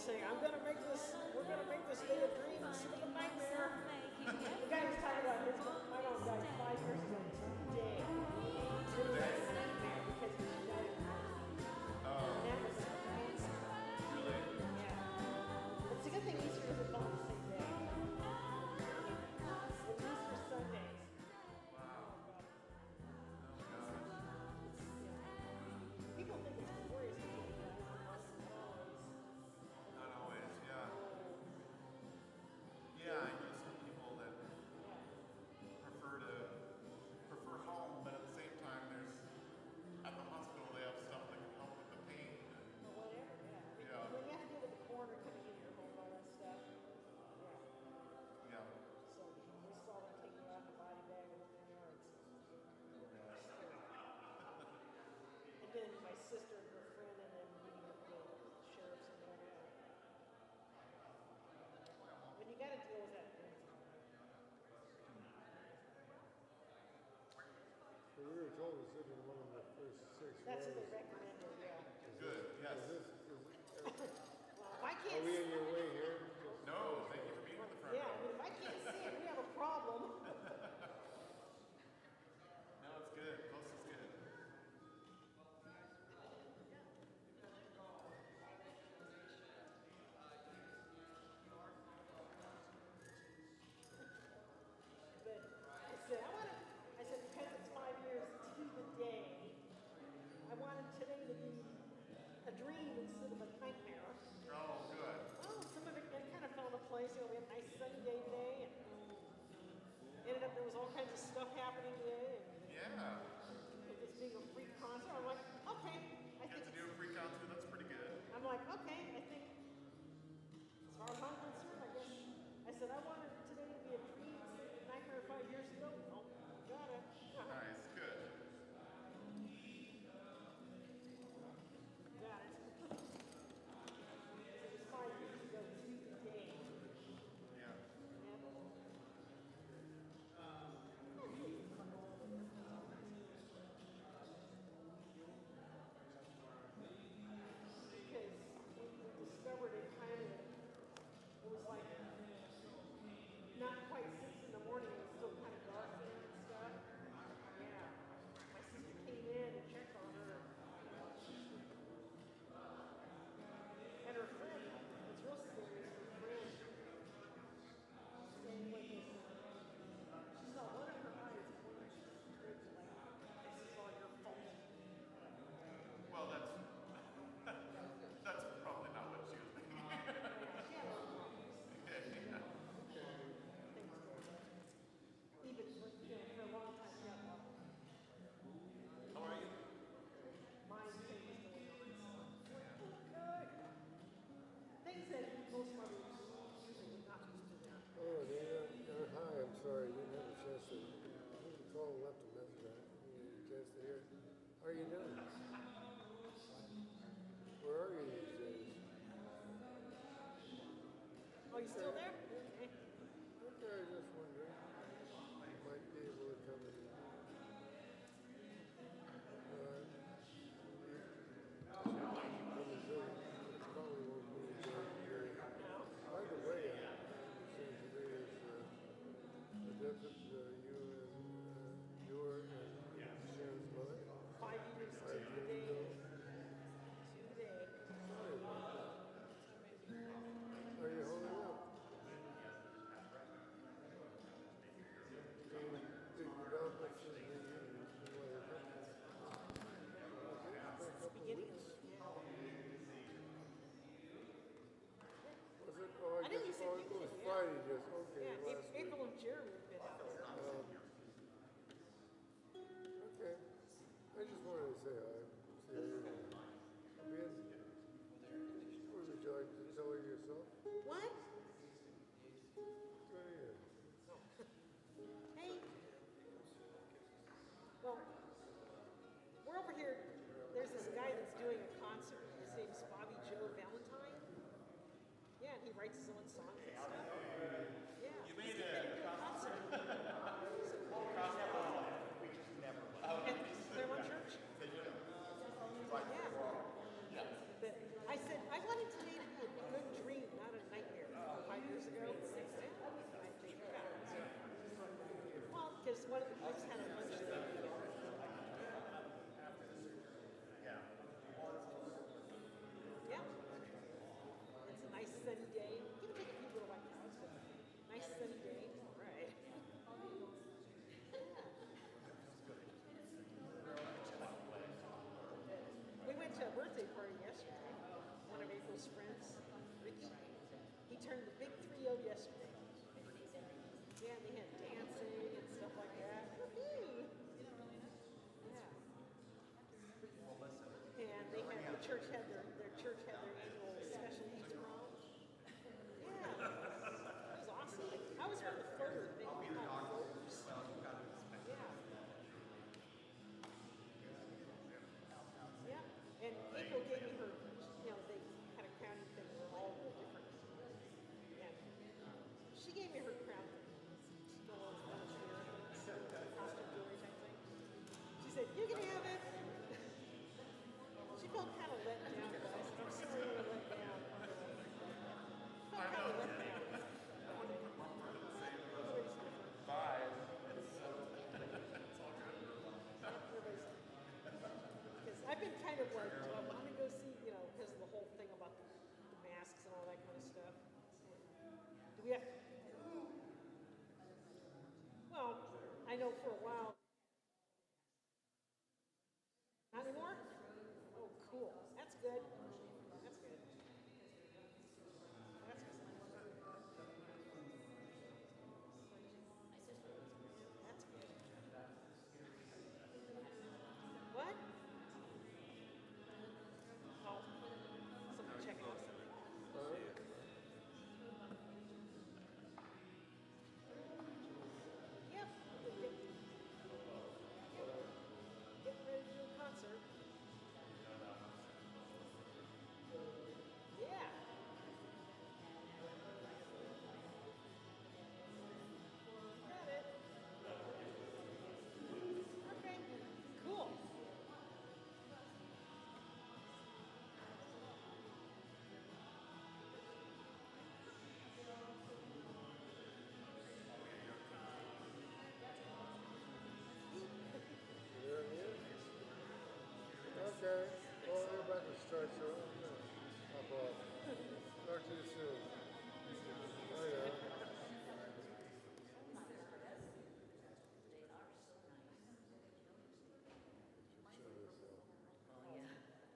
saying, we're going to make this day a dream instead of a nightmare. The guy was talking about my mom died 5 years ago today. It was like a nightmare because he died of cancer. And that was cancer. Really? Yeah. But it's a good thing Easter isn't on the same day. It's Easter Sundays. People think it's glorious to get Not always, yeah. Yeah, I know some people that prefer home, but at the same time, there's at the hospital they have stuff that can help with the pain. or whatever, yeah. Yeah. When you have to deal with the coroner coming in your home, all that stuff. Yeah. So we saw them taking out the body bag in their yards. And then my sister and her friend and then meeting with the sheriffs and all that. When you got to deal with that. We were told to sit in one of the first 6 That's what rows. they recommended, yeah. Good, yes. Well, if I Are can't we see in your way here? No, thank you for being in the front yeah, I row. mean, if I can't see it, we have a problem. No, it's good. Close is good. But I said, because it's 5 years to the day, I wanted today to be a dream instead of a nightmare. Oh, good. Well, some of it kind of fell into place. You know, we had a nice sunny day today, and ended up there was all kinds of stuff happening today. And Yeah. with this being a free concert, I'm like, okay, I Get think to do a free concert, that's pretty good. I'm like, okay, I think as far as I'm concerned, I guess I said I wanted today to be a dream instead of a nightmare 5 years ago. Oh, got it. Nice, good. Got it. It was 5 years ago today. Yeah. Because we discovered it it was like not quite 6 in the morning, it was still kind of dark there and stuff. Yeah. My sister came in and checked on her. And her friend, it's real scary, her friend staying with us. She saw one of her eyes and like, this is all your fault. Well, that's probably not what she was thinking. She had a lot of problems. Even for a long time, she had problems. How are you? Mind thing was going on. So, okay. Things that most mothers usually not used to that. Oh, hi, I'm sorry, I didn't have a chance to, I called and left a message. I didn't get a chance to hear it. How are you doing? Where are you these days? Oh, you still there? Okay. Okay, I was just wondering. You might be able to come in. Probably won't be very. By the way, it seems to me is the death of your and Sharon's mother. 5 years to the day. Today. Sorry about that. Are you holding up? The developments in the weather. Beginning of Was it? Oh, I I think guess you said it was yeah. Friday just, okay, Yeah, last week. April and Jeremy have been out there. Okay. I just wanted to say hi. See how you're doing. Would you like to tell her yourself? What? Go ahead. Hey. Well, we're over here. There's this guy that's doing a concert. His name's Bobby Jo Valentine. Yeah, and he writes his own songs and stuff. Yeah. You made He's gonna do a concert. At Claremont Church? Yeah. But I said, I wanted today to be a good turned the big 3-0 yesterday. Yeah, they had dancing and stuff like that. Woohoo! Yeah. And they had the church had their church had their annual special needs prom. Yeah, it was awesome. I was one of the floaters. They were called floaters. Yeah. Yeah. And April gave me her, they had a crowning thing where all the different, and she gave me her crown thing. Costume jewelry type thing. She said, "You can have it." She felt kind of let down, guys. I'm sorry you were let down. Felt kind of let down. Everybody's different. Five. Because I've been kind of like, do I want to go see, because of the whole thing about the masks and all that kind of stuff. Do we have to? Well, I know for a while. Not anymore? Oh, cool. That's good. That's good. That's good. That's good. What? Oh, someone checking out something. Yep. Getting ready to do a concert. Yeah. Got it. Okay. Cool. There it is. Okay. Well, we're about to start, so hop off. Talk to you soon. Oh, yeah.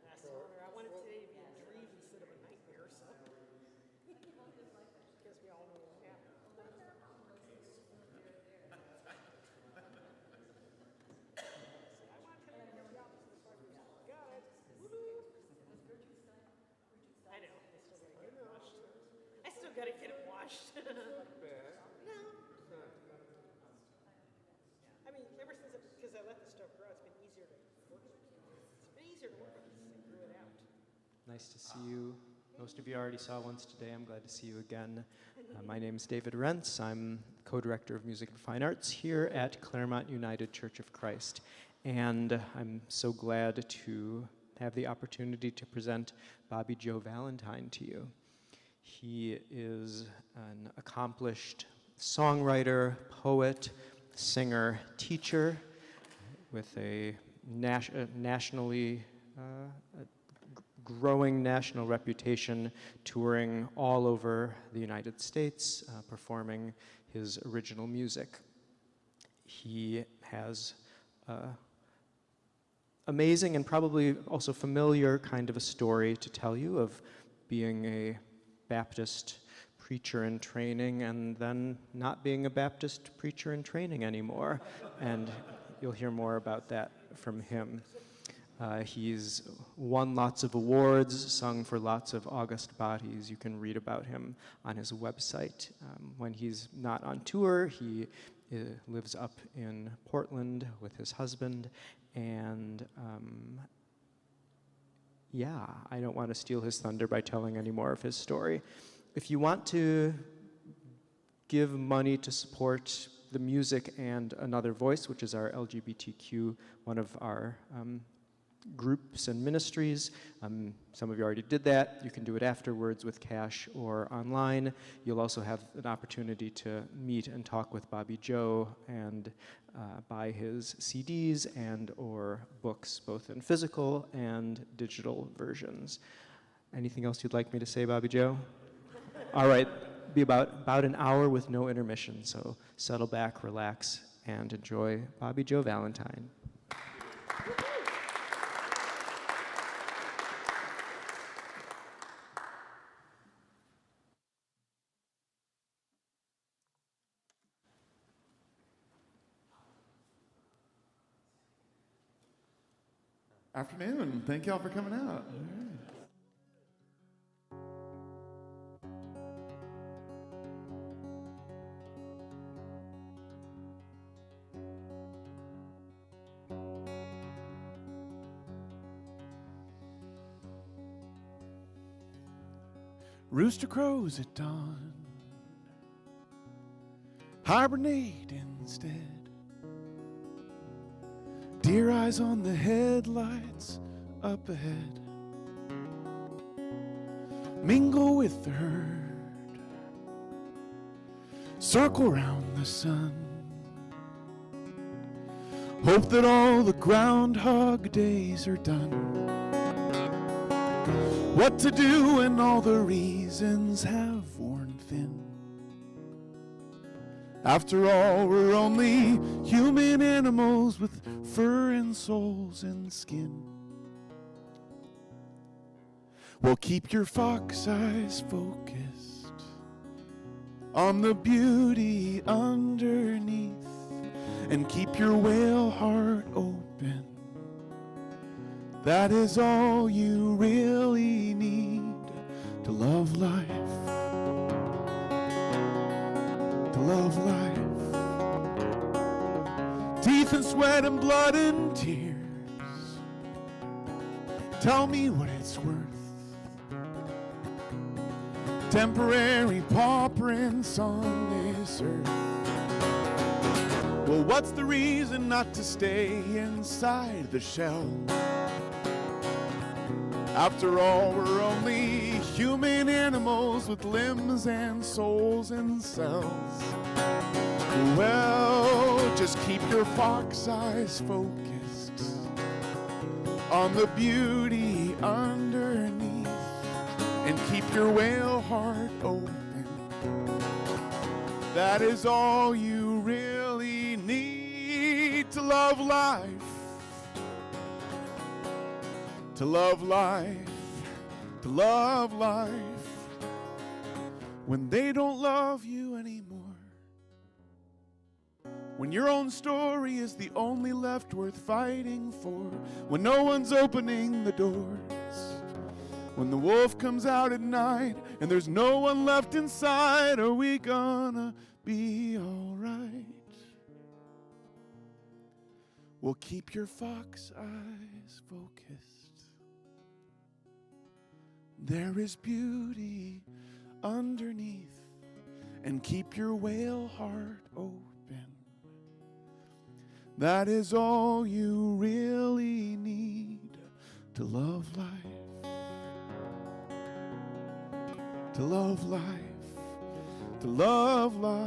That's the wonder. I wanted today to be a dream instead of a nightmare, so. Because we all know what happened. See, I want today to be the opposite of 5 years old. Got it. Woohoo! I know. I still gotta get it washed. I still gotta get it washed. Bad. No. It's not. I mean, ever since, because I let the stuff grow, it's been easier to work with. It's been easier to work with since I grew it out. Nice to see you. Most of you already saw once today. I'm glad to see you again. My name is David Rentz. I'm co-director of Music and Fine Arts here at Claremont United Church of Christ. And I'm so glad to have the opportunity to present Bobby Jo Valentine to you. He is an accomplished songwriter, poet, singer, teacher with a nationally growing national reputation, touring all over the United States, performing his original music. He has amazing and probably also familiar kind of a story to tell you of being a Baptist preacher in training and then not being a Baptist preacher in training anymore. And you'll hear more about that from him. He's won lots of awards, sung for lots of august bodies. You can read about him on his website. When he's not on tour, he lives up in Portland with his husband. And yeah, I don't want to steal his thunder by telling any more of his story. If you want to give money to support the music and Another Voice, which is our LGBTQ, one of our groups and ministries. Some of you already did that. You can do it afterwards with cash or online. You'll also have an opportunity to meet and talk with Bobby Jo and buy his CDs and or books, both in physical and digital versions. Anything else you'd like me to say, Bobby Jo? All right, be about an hour with no intermission, so settle back, relax, and enjoy Bobby Jo Valentine. Afternoon. Thank y'all for coming out. Rooster crows at dawn, hibernate instead. Deer eyes on the headlights up ahead. Mingle with the herd, circle round the sun. Hope that all the groundhog days are done. What to do when all the reasons have worn thin. After all, we're only human animals with fur and souls and skin. Well, keep your fox eyes focused on the beauty underneath, and keep your whale heart open. That is all you really need to love life. To love life. Teeth and sweat and blood and tears. Tell me what it's worth. Temporary paw prints on this earth. Well, what's the reason not to stay inside the shell? After all, we're only human animals with limbs and souls and cells. Well, just keep your fox eyes focused on the beauty underneath, and keep your whale heart open. That is all you really need to love life. To love life, to love life, when they don't love you anymore. When your own story is the only left worth fighting for. When no one's opening the doors. When the wolf comes out at night and there's no one left inside. Are we gonna be alright? Well, keep your fox eyes focused. There is beauty underneath, and keep your whale heart open. That is all you really need to love life. To love life. To love life.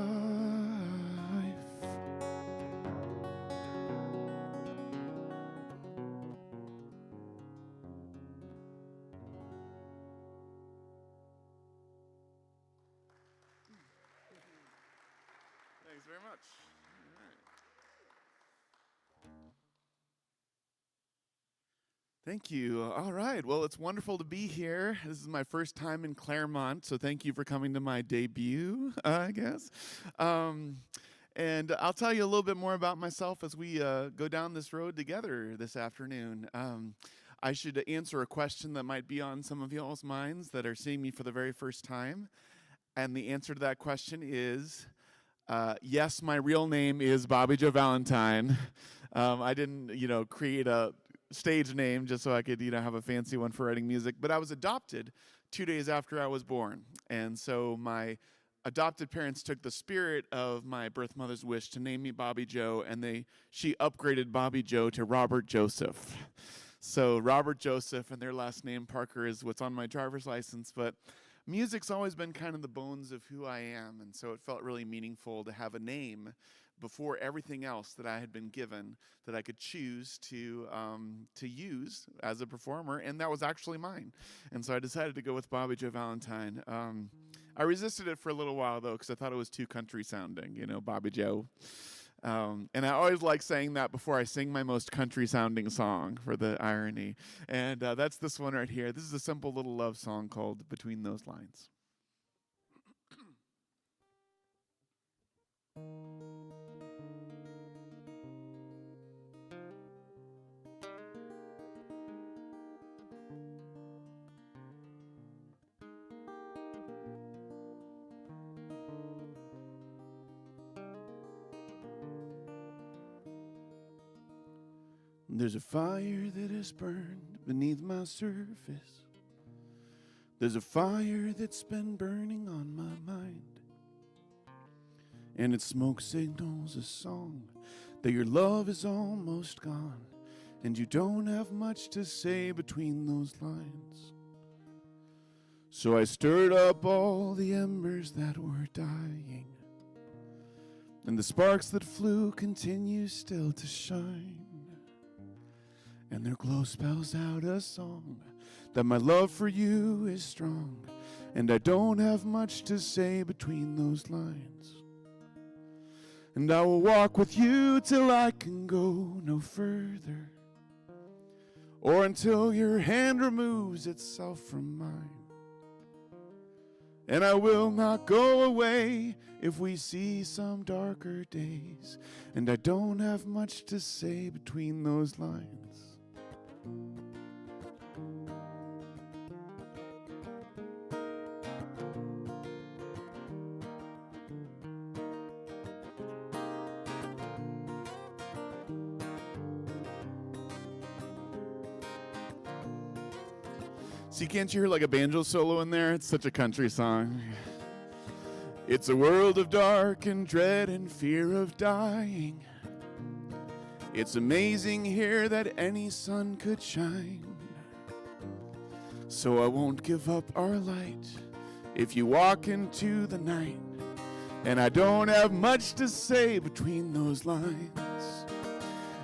Thanks very much. All right. Thank you. All right. Well, it's wonderful to be here. This is my first time in Claremont, so thank you for coming to my debut, I guess. And I'll tell you a little bit more about myself as we go down this road together this afternoon. I should answer a question that might be on some of y'all's minds that are seeing me for the very first time. And the answer to that question is, yes, my real name is Bobby Jo Valentine. I didn't, create a stage name just so I could, have a fancy one for writing music. But I was adopted 2 days after I was born. And so my adopted parents took the spirit of my birth mother's wish to name me Bobby Jo, and she upgraded Bobby Jo to Robert Joseph. So Robert Joseph, and their last name, Parker, is what's on my driver's license. But music's always been kind of the bones of who I am, and so it felt really meaningful to have a name before everything else that I had been given that I could choose to use as a performer, and that was actually mine. And so I decided to go with Bobby Jo Valentine. I resisted it for a little while, though, because I thought it was too country sounding, Bobby Jo. And I always like saying that before I sing my most country sounding song, for the irony. And that's this one right here. This is a simple little love song called Between Those Lines. There's a fire that has burned beneath my surface. There's a fire that's been burning on my mind. And its smoke signals a song that your love is almost gone, and you don't have much to say between those lines. So I stirred up all the embers that were dying, and the sparks that flew continue still to shine. And their glow spells out a song that my love for you is strong, and I don't have much to say between those lines. And I will walk with you till I can go no further, or until your hand removes itself from mine. And I will not go away if we see some darker days, and I don't have much to say between those lines. See, can't you hear like a banjo solo in there? It's such a country song. It's a world of dark and dread and fear of dying. It's amazing here that any sun could shine. So I won't give up our light if you walk into the night. And I don't have much to say between those lines.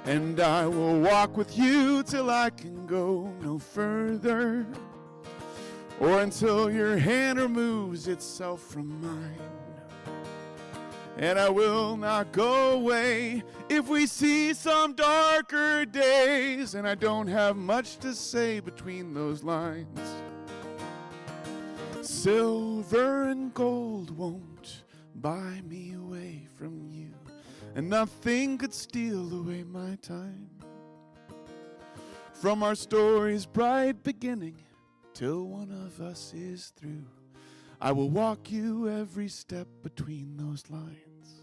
And I will walk with you till I can go no further, or until your hand removes itself from mine. And I will not go away if we see some darker days, and I don't have much to say between those lines. Silver and gold won't buy me away from you, and nothing could steal away my time. From our story's bright beginning till one of us is through, I will walk you every step between those lines.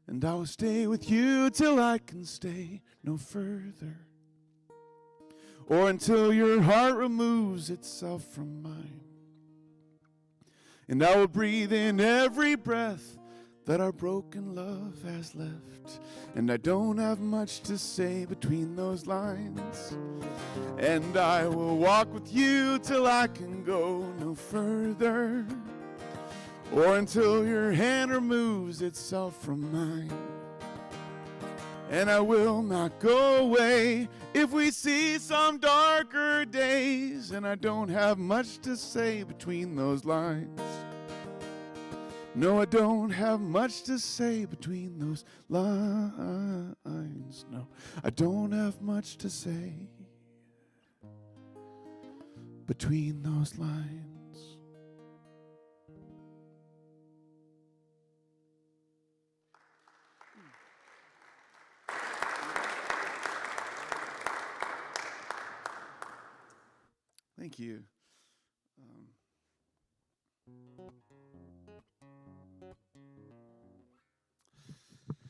And I will stay with you till I can stay no further, or until your heart removes itself from mine. And I will breathe in every breath that our broken love has left. And I don't have much to say between those lines. And I will walk with you till I can go no further, or until your hand removes itself from mine. And I will not go away if we see some darker days, and I don't have much to say between those lines. No, I don't have much to say between those lines. No, I don't have much to say between those lines. Thank you.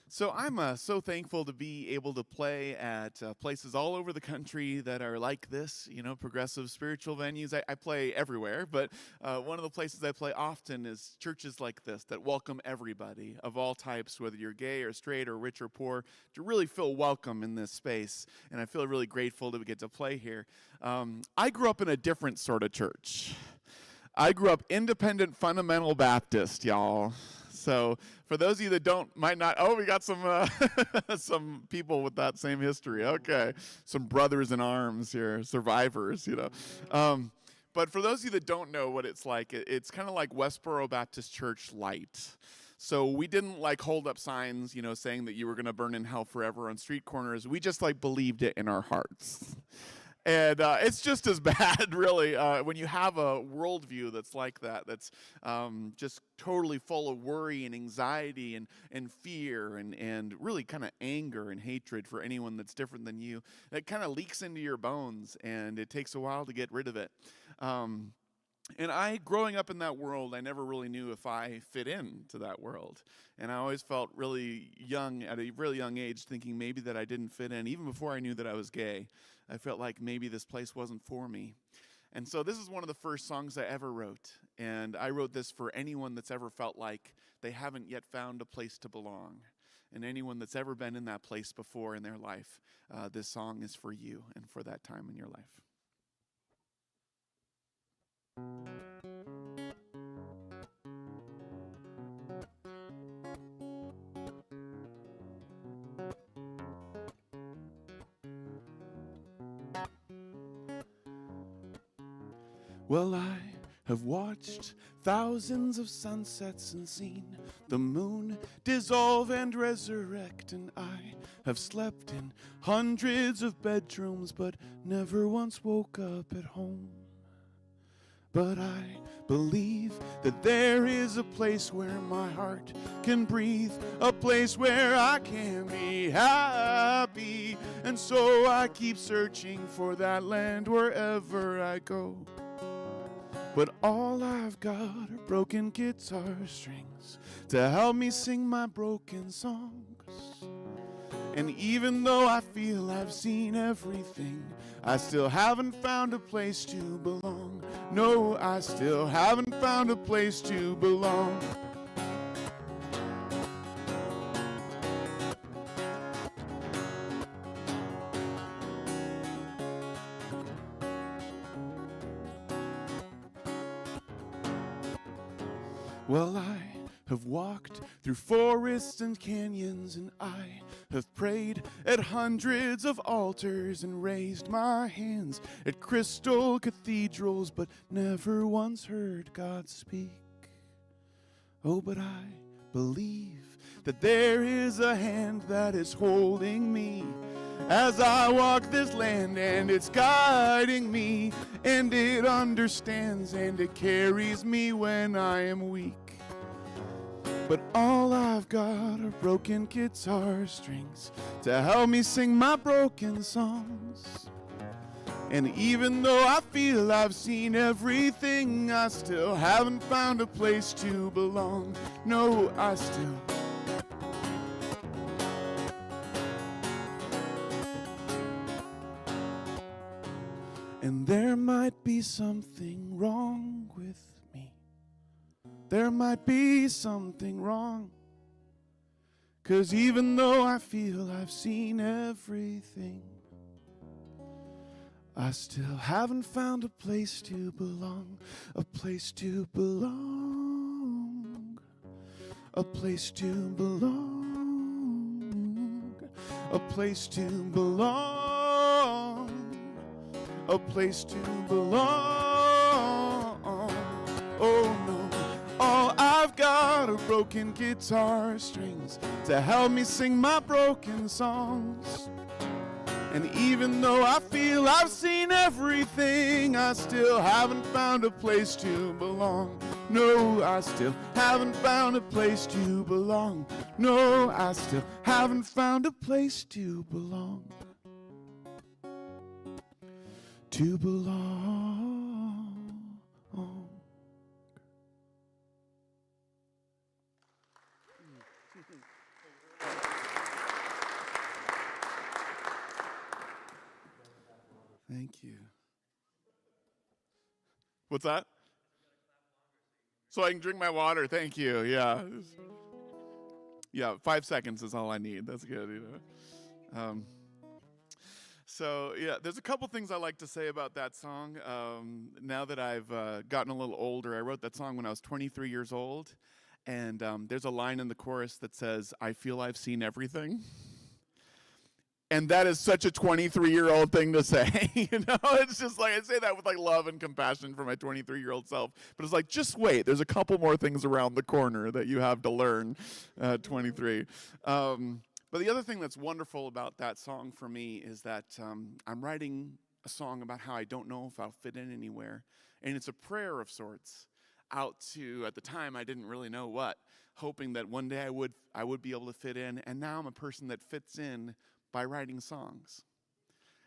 So I'm so thankful to be able to play at places all over the country that are like this, you know, progressive spiritual venues. I play everywhere, but one of the places I play often is churches like this that welcome everybody of all types, whether you're gay or straight or rich or poor, to really feel welcome in this space. And I feel really grateful to get to play here. I grew up in a different sort of church. I grew up independent fundamental Baptist, y'all. So for those of you that might not, we got some some people with that same history. Okay, some brothers in arms here, survivors, you know. But for those of you that don't know what it's like, it's kind of like Westboro Baptist Church light. So we didn't like hold up signs, you know, saying that you were going to burn in hell forever on street corners. We just like believed it in our hearts. And it's just as bad, really, when you have a worldview that's like that, that's just totally full of worry and anxiety and fear and really kind of anger and hatred for anyone that's different than you. That kind of leaks into your bones, and it takes a while to get rid of it. And growing up in that world, I never really knew if I fit into that world. And I always felt really young, at a really young age, thinking maybe that I didn't fit in. Even before I knew that I was gay, I felt like maybe this place wasn't for me. And so this is one of the first songs I ever wrote. And I wrote this for anyone that's ever felt like they haven't yet found a place to belong. And anyone that's ever been in that place before in their life, this song is for you and for that time in your life. Well, I have watched thousands of sunsets and seen the moon dissolve and resurrect, and I have slept in hundreds of bedrooms but never once woke up at home. But I believe that there is a place where my heart can breathe, a place where I can be happy. And so I keep searching for that land wherever I go. But all I've got are broken guitar strings to help me sing my broken songs. And even though I feel I've seen everything, I still haven't found a place to belong. No, I still haven't found a place to belong. Well, I have walked through forests and canyons, and I have prayed at hundreds of altars and raised my hands at crystal cathedrals, but never once heard God speak. Oh, but I believe that there is a hand that is holding me as I walk this land, and it's guiding me, and it understands, and it carries me when I am weak. But all I've got are broken guitar strings to help me sing my broken songs. And even though I feel I've seen everything, I still haven't found a place to belong. No, I still. And there might be something wrong with me. There might be something wrong. 'Cause even though I feel I've seen everything, I still haven't found a place to belong. A place to belong. A place to belong. A place to belong. A place to belong. Oh no, all I've got are broken guitar strings to help me sing my broken songs. And even though I feel I've seen everything, I still haven't found a place to belong. No, I still haven't found a place to belong. No, I still haven't found a place to belong. To belong. Thank you. What's that? So I can drink my water. Thank you. Yeah. Yeah, 5 seconds is all I need. That's good, you know. So, yeah, there's a couple things I like to say about that song. Now that I've gotten a little older, I wrote that song when I was 23 years old. And there's a line in the chorus that says, I feel I've seen everything. And that is such a 23-year-old thing to say, you know? It's just like, I say that with like love and compassion for my 23-year-old self. But it's like, just wait, there's a couple more things around the corner that you have to learn at 23. But the other thing that's wonderful about that song for me is that I'm writing a song about how I don't know if I'll fit in anywhere. And it's a prayer of sorts out to, at the time, I didn't really know what, hoping that one day I would be able to fit in. And now I'm a person that fits in by writing songs.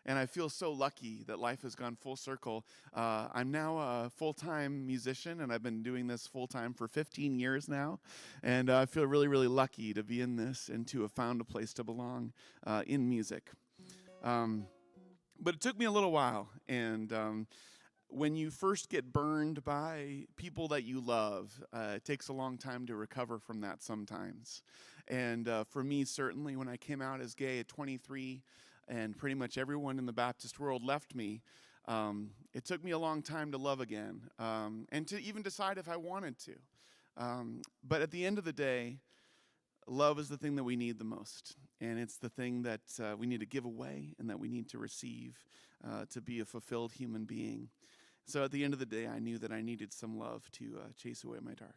And I feel so lucky that life has gone full circle. I'm now a full-time musician, and I've been doing this full-time for 15 years now. And I feel really, really lucky to be in this and to have found a place to belong in music. But it took me a little while. And when you first get burned by people that you love, it takes a long time to recover from that sometimes. And for me, certainly, when I came out as gay at 23, and pretty much everyone in the Baptist world left me, it took me a long time to love again, and to even decide if I wanted to. But at the end of the day, love is the thing that we need the most, and it's the thing that we need to give away and that we need to receive to be a fulfilled human being. So at the end of the day, I knew that I needed some love to chase away my dark.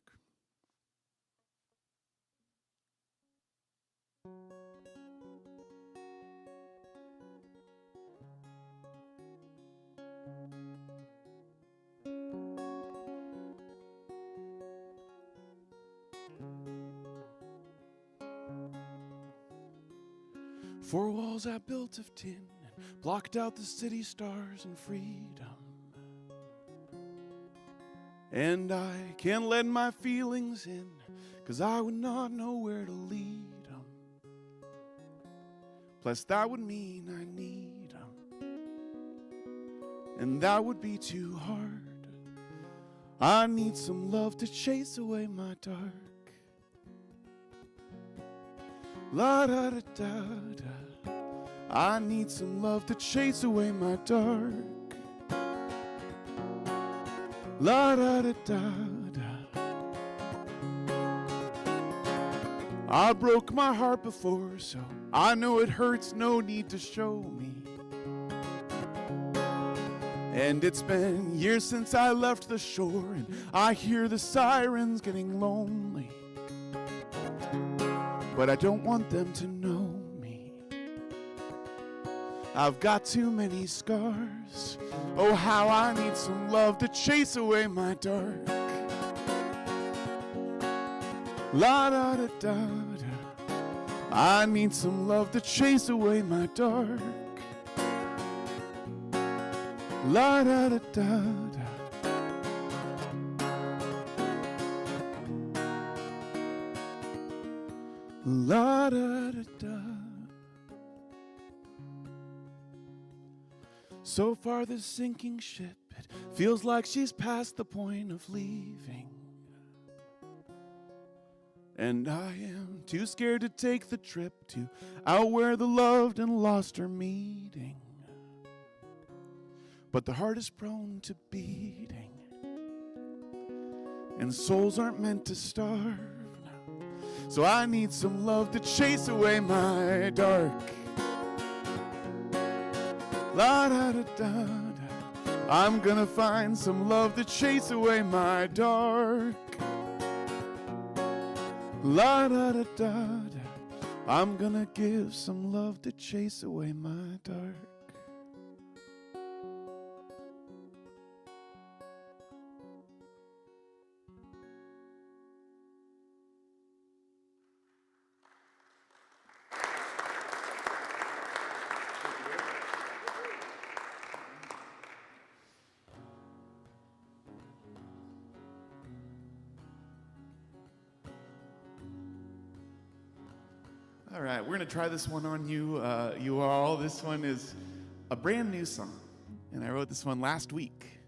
Four walls I built of tin and blocked out the city stars and freedom. And I can't let my feelings in, 'cause I would not know where to lead them. Plus that would mean I need them, and that would be too hard. I need some love to chase away my dark. La da da da da. I need some love to chase away my dark. La da da da da. I broke my heart before, so I know it hurts, no need to show me. And it's been years since I left the shore, and I hear the sirens getting lonely. But I don't want them to know me. I've got too many scars. Oh, how I need some love to chase away my dark. La da da da da. I need some love to chase away my dark. La da da da da. La da da da. So far this sinking ship, it feels like she's past the point of leaving. And I am too scared to take the trip to out where the loved and lost are meeting. But the heart is prone to beating, and souls aren't meant to starve. So I need some love to chase away my dark. La da da da da. I'm gonna find some love to chase away my dark. La da da da da. I'm gonna give some love to chase away my dark. All right, we're going to try this one on you, you all. This one is a brand new song, and I wrote this one last week.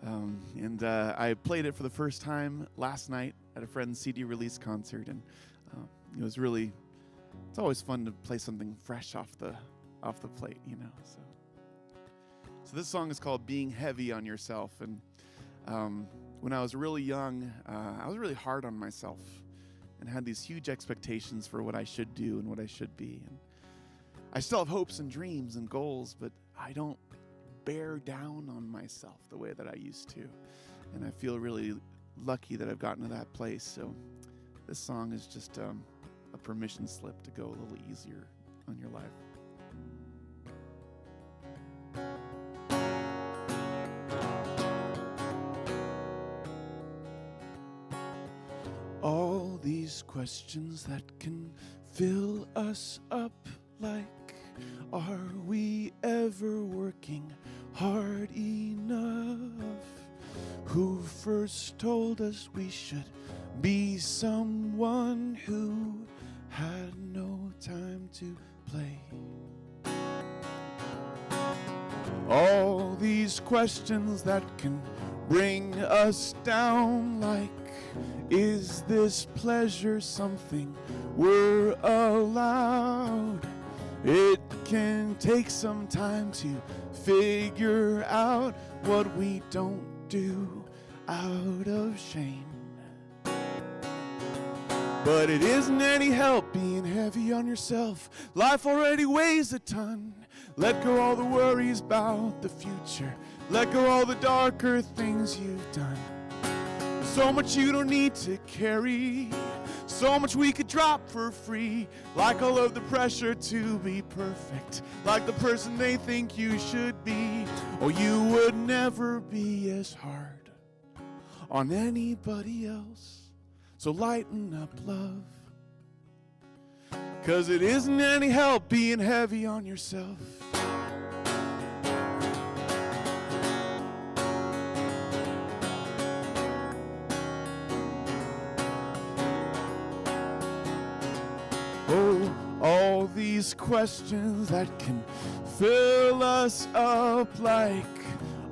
I played it for the first time last night at a friend's CD release concert, and it was really, it's always fun to play something fresh off the plate, you know. So this song is called Being Heavy on Yourself, and when I was really young, I was really hard on myself and had these huge expectations for what I should do and what I should be. And I still have hopes and dreams and goals, but I don't bear down on myself the way that I used to. And I feel really lucky that I've gotten to that place. So this song is just a permission slip to go a little easier on your life. All these questions that can fill us up like Are we ever working hard enough? Who first told us we should be someone who had no time to play? All these questions that can bring us down, like, is this pleasure something we're allowed? It can take some time to figure out what we don't do out of shame. But it isn't any help being heavy on yourself. Life already weighs a ton. Let go all the worries about the future. Let go all the darker things you've done. There's so much you don't need to carry. So much we could drop for free. Like all of the pressure to be perfect. Like the person they think you should be. Or you would never be as hard on anybody else. So lighten up, love. 'Cause it isn't any help being heavy on yourself. Oh, all these questions that can fill us up, like,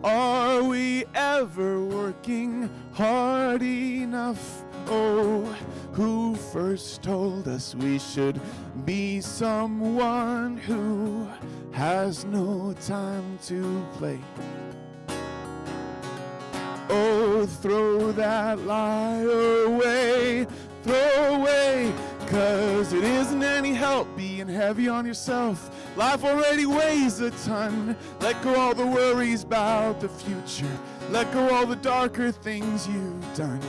are we ever working hard enough? Oh, who first told us we should be someone who has no time to play? Oh, throw that lie away, throw away, 'cause it isn't any help being heavy on yourself. Life already weighs a ton. Let go all the worries about the future. Let go all the darker things you've done.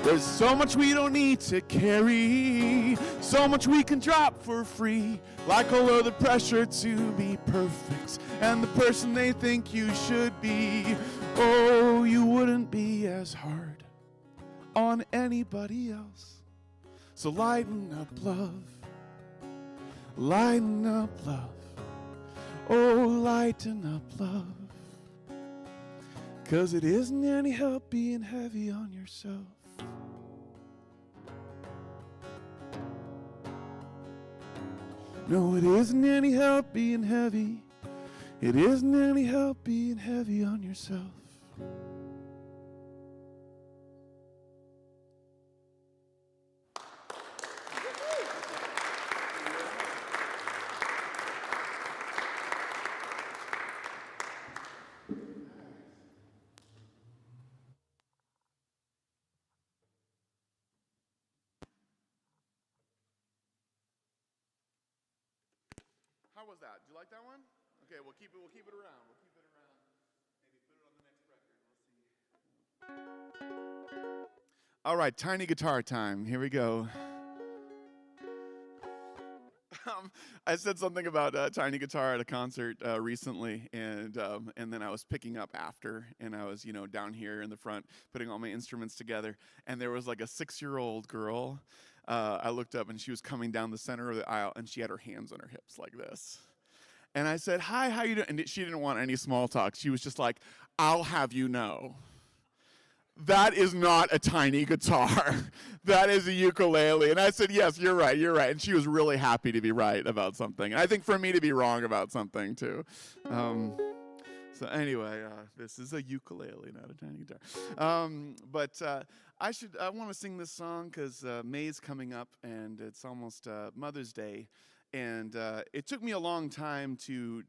There's so much we don't need to carry. So much we can drop for free. Like all of the pressure to be perfect and the person they think you should be. Oh, you wouldn't be as hard on anybody else. So lighten up, love. Lighten up, love. Oh, lighten up, love. 'Cause it isn't any help being heavy on yourself. No, it isn't any help being heavy. It isn't any help being heavy on yourself. How was that? Did you like that one? Okay, we'll keep it around. We'll keep it around. Maybe put it on the next record. We'll see. All right, tiny guitar time. Here we go. I said something about tiny guitar at a concert recently, and then I was picking up after, and I was down here in the front putting all my instruments together, and there was like a 6-year-old girl. I looked up, and she was coming down the center of the aisle, and she had her hands on her hips like this. And I said, "Hi, how you doing?" And she didn't want any small talk. She was just like, "I'll have you know, that is not a tiny guitar. That is a ukulele." And I said, "Yes, you're right. And she was really happy to be right about something. And I think for me to be wrong about something, too. So anyway, this is a ukulele, not a tiny guitar. But I want to sing this song because May's coming up, and it's almost Mother's Day. And it took me a long time to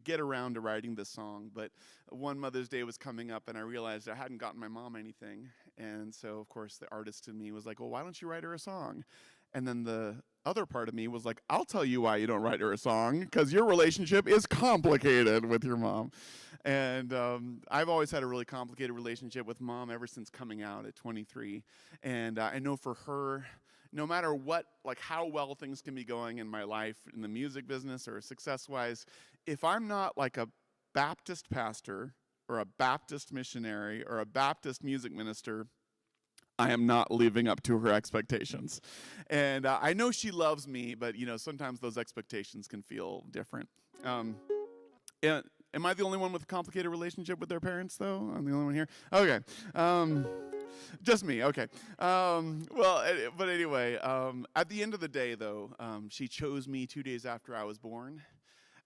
get around to writing this song, but one Mother's Day was coming up, and I realized I hadn't gotten my mom anything. And so, of course, the artist in me was like, "Well, why don't you write her a song?" And then the other part of me was like, "I'll tell you why you don't write her a song, because your relationship is complicated with your mom." And I've always had a really complicated relationship with Mom ever since coming out at 23. And I know for her, no matter what, like how well things can be going in my life, in the music business or success-wise, if I'm not like a Baptist pastor or a Baptist missionary or a Baptist music minister, I am not living up to her expectations. And I know she loves me, but sometimes those expectations can feel different. Yeah, am I the only one with a complicated relationship with their parents, though? I'm the only one here? Okay. Just me, okay. But anyway, at the end of the day, though, she chose me 2 days after I was born,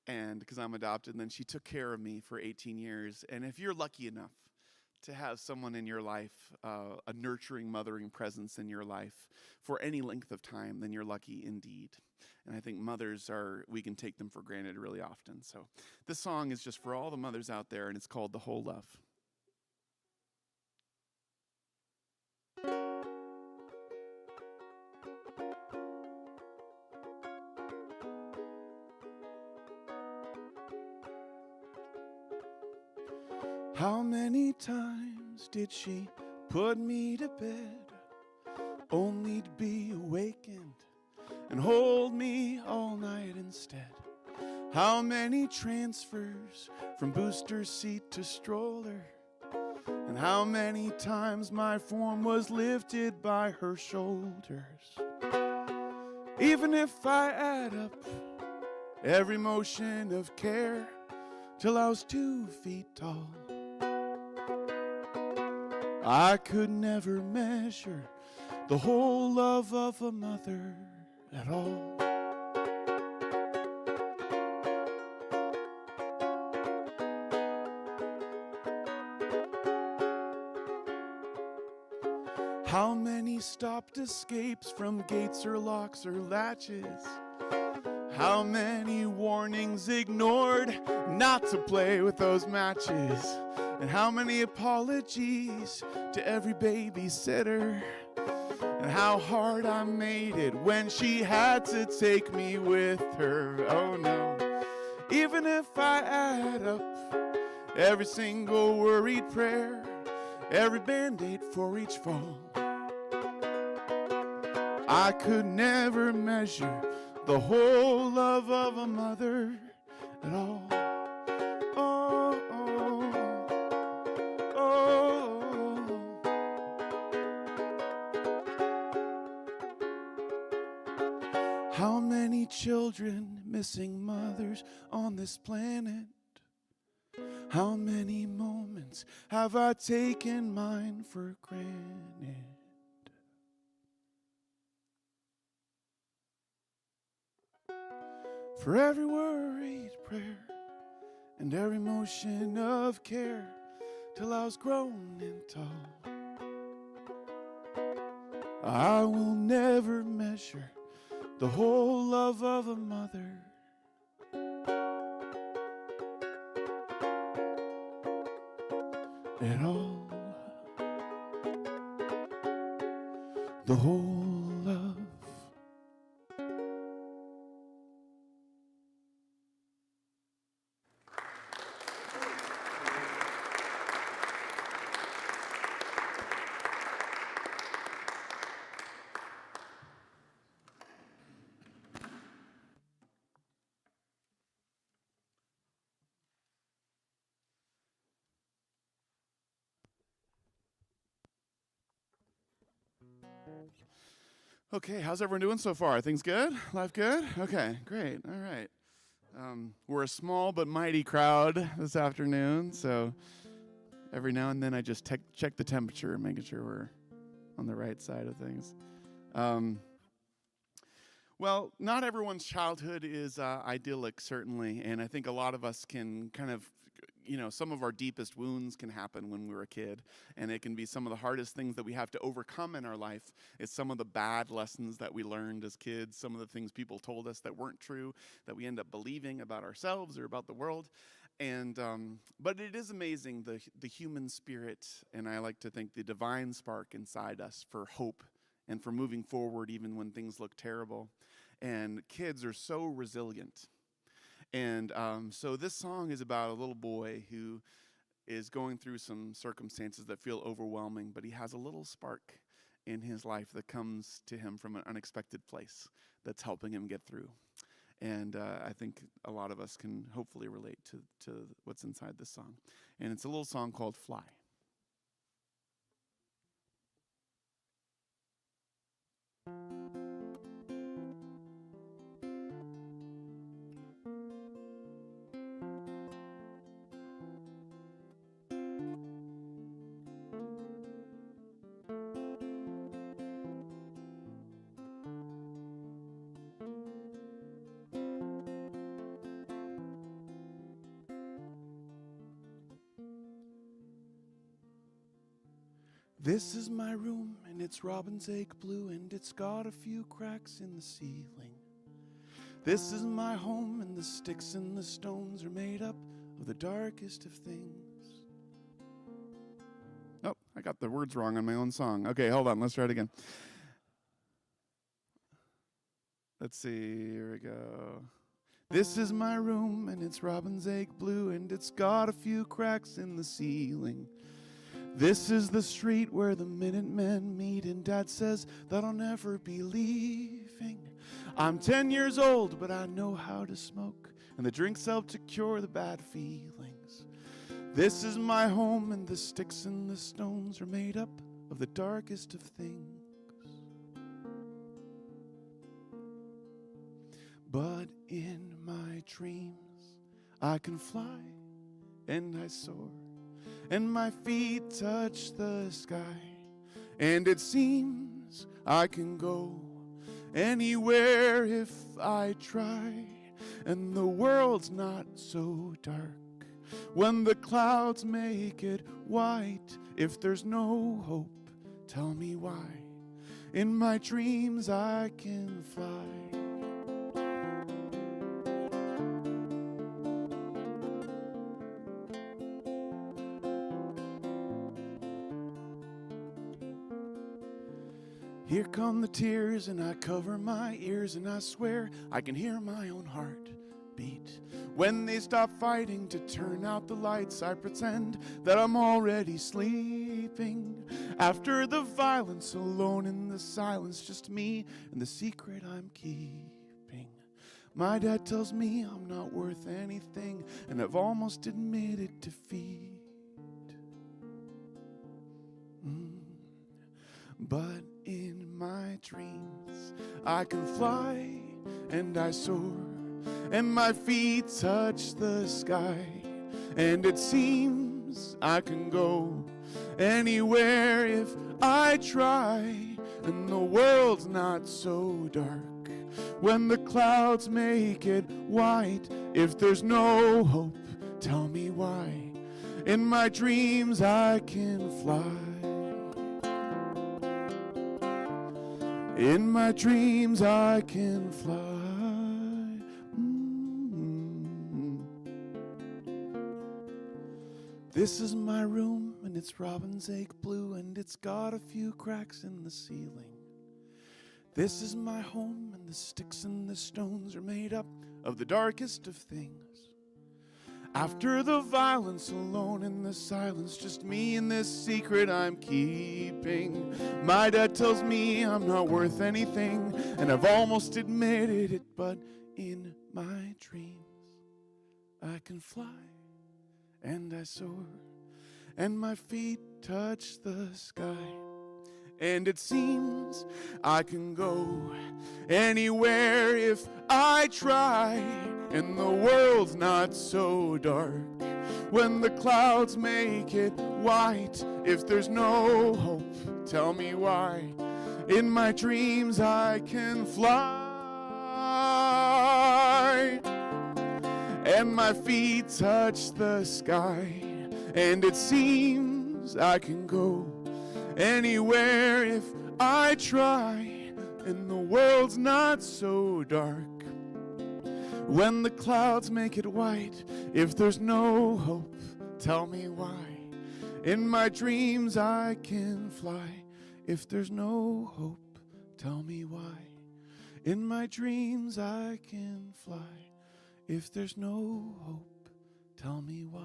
and because I'm adopted, and then she took care of me for 18 years. And if you're lucky enough to have someone in your life, a nurturing, mothering presence in your life for any length of time, then you're lucky indeed. And I think mothers we can take them for granted really often. So this song is just for all the mothers out there, and it's called The Whole Love. How many times did she put me to bed, only to be awakened and hold me all night instead? How many transfers from booster seat to stroller, and how many times my form was lifted by her shoulders? Even if I add up every motion of care till I was 2 feet tall, I could never measure the whole love of a mother at all. How many stopped escapes from gates or locks or latches? How many warnings ignored not to play with those matches? And how many apologies to every babysitter? And how hard I made it when she had to take me with her. Oh no. Even if I add up every single worried prayer, every band-aid for each fall, I could never measure the whole love of a mother at all. Oh, oh, oh. How many children missing mothers on this planet? How many moments have I taken mine for granted? For every worried prayer and every motion of care till I was grown and tall, I will never measure the whole love of a mother at all. The whole love. Okay, how's everyone doing so far? Things good? Life good? Okay, great. All right. We're a small but mighty crowd this afternoon, so every now and then I just check the temperature, making sure we're on the right side of things. Well, not everyone's childhood is idyllic, certainly, and I think a lot of us can kind of, some of our deepest wounds can happen when we were a kid, and it can be some of the hardest things that we have to overcome in our life. It's some of the bad lessons that we learned as kids, some of the things people told us that weren't true, that we end up believing about ourselves or about the world. And but it is amazing, the human spirit, and I like to think the divine spark inside us for hope and for moving forward even when things look terrible. And kids are so resilient. And so this song is about a little boy who is going through some circumstances that feel overwhelming, but he has a little spark in his life that comes to him from an unexpected place that's helping him get through. And I think a lot of us can hopefully relate to what's inside this song. And it's a little song called Fly. This is my room, and it's robin's egg blue, and it's got a few cracks in the ceiling. This is my home, and the sticks and the stones are made up of the darkest of things. Oh, I got the words wrong on my own song. Okay, hold on, let's try it again. Let's see, here we go. This is my room, and it's robin's egg blue, and it's got a few cracks in the ceiling. This is the street where the Minutemen meet, and Dad says that I'll never be leaving. I'm 10 years old, but I know how to smoke, and the drinks help to cure the bad feelings. This is my home, and the sticks and the stones are made up of the darkest of things. But in my dreams, I can fly, and I soar, and my feet touch the sky, and it seems I can go anywhere if I try, and the world's not so dark when the clouds make it white. If there's no hope, tell me why. In my dreams I can fly. Here come the tears, and I cover my ears, and I swear I can hear my own heart beat. When they stop fighting to turn out the lights, I pretend that I'm already sleeping. After the violence, alone in the silence, just me and the secret I'm keeping. My dad tells me I'm not worth anything, and I've almost admitted defeat. But in my dreams, I can fly and I soar, and my feet touch the sky, and it seems I can go anywhere if I try, and the world's not so dark when the clouds make it white. If there's no hope, tell me why. In my dreams I can fly. In my dreams I can fly. This is my room, and it's robin's egg blue, and it's got a few cracks in the ceiling. This is my home, and the sticks and the stones are made up of the darkest of things. After the violence, alone in the silence, just me and this secret I'm keeping. My dad tells me I'm not worth anything, and I've almost admitted it, but in my dreams I can fly and I soar, and my feet touch the sky, and it seems I can go anywhere if I try, and the world's not so dark when the clouds make it white. If there's no hope, tell me why. In my dreams I can fly, and my feet touch the sky, and it seems I can go anywhere if I try, and the world's not so dark when the clouds make it white. If there's no hope, tell me why. In my dreams I can fly. If there's no hope, tell me why. In my dreams I can fly. If there's no hope, tell me why.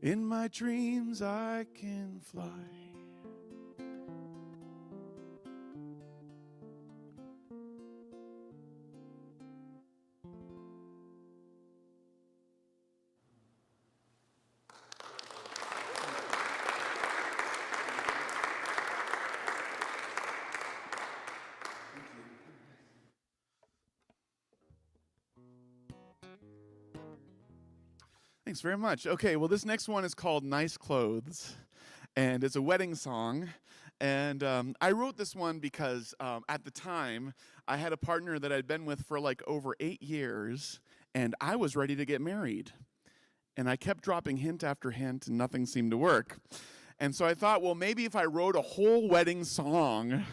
In my dreams I can fly. thanks very much. Okay, well, this next one is called Nice Clothes, and it's a wedding song. And I wrote this one because at the time, I had a partner that I'd been with for like over 8 years, and I was ready to get married. And I kept dropping hint after hint, and nothing seemed to work. And so I thought, well, maybe if I wrote a whole wedding song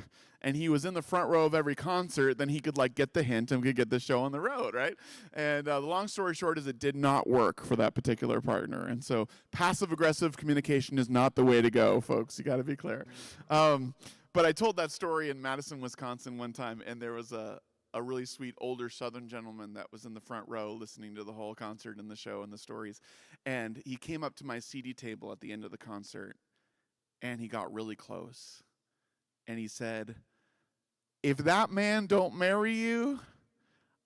and he was in the front row of every concert, then he could like get the hint and we could get the show on the road, right? And the long story short is it did not work for that particular partner. And so passive-aggressive communication is not the way to go, folks. You got to be clear. But I told that story in Madison, Wisconsin one time, and there was a really sweet older Southern gentleman that was in the front row listening to the whole concert and the show and the stories. And he came up to my CD table at the end of the concert, and he got really close. And he said, "If that man don't marry you,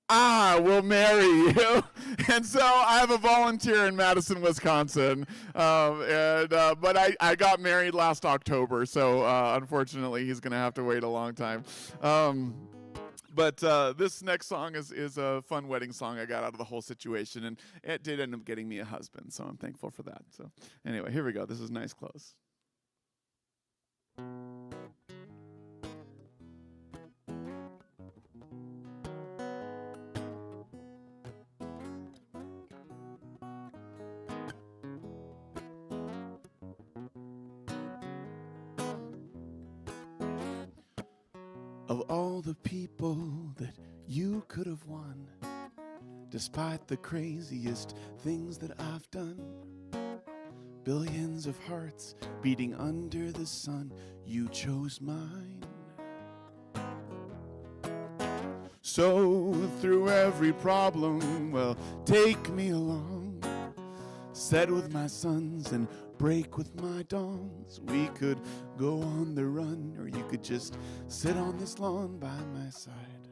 I will marry you." And so I have a volunteer in Madison, Wisconsin. But I got married last October, so unfortunately he's going to have to wait a long time. But this next song is a fun wedding song I got out of the whole situation, and it did end up getting me a husband, so I'm thankful for that. So anyway, here we go. This is Nice Clothes. Of all the people that you could have won, despite the craziest things that I've done, billions of hearts beating under the sun, you chose mine. So through every problem, well, take me along. Set with my sons and break with my dawns. We could go on the run, or you could just sit on this lawn by my side.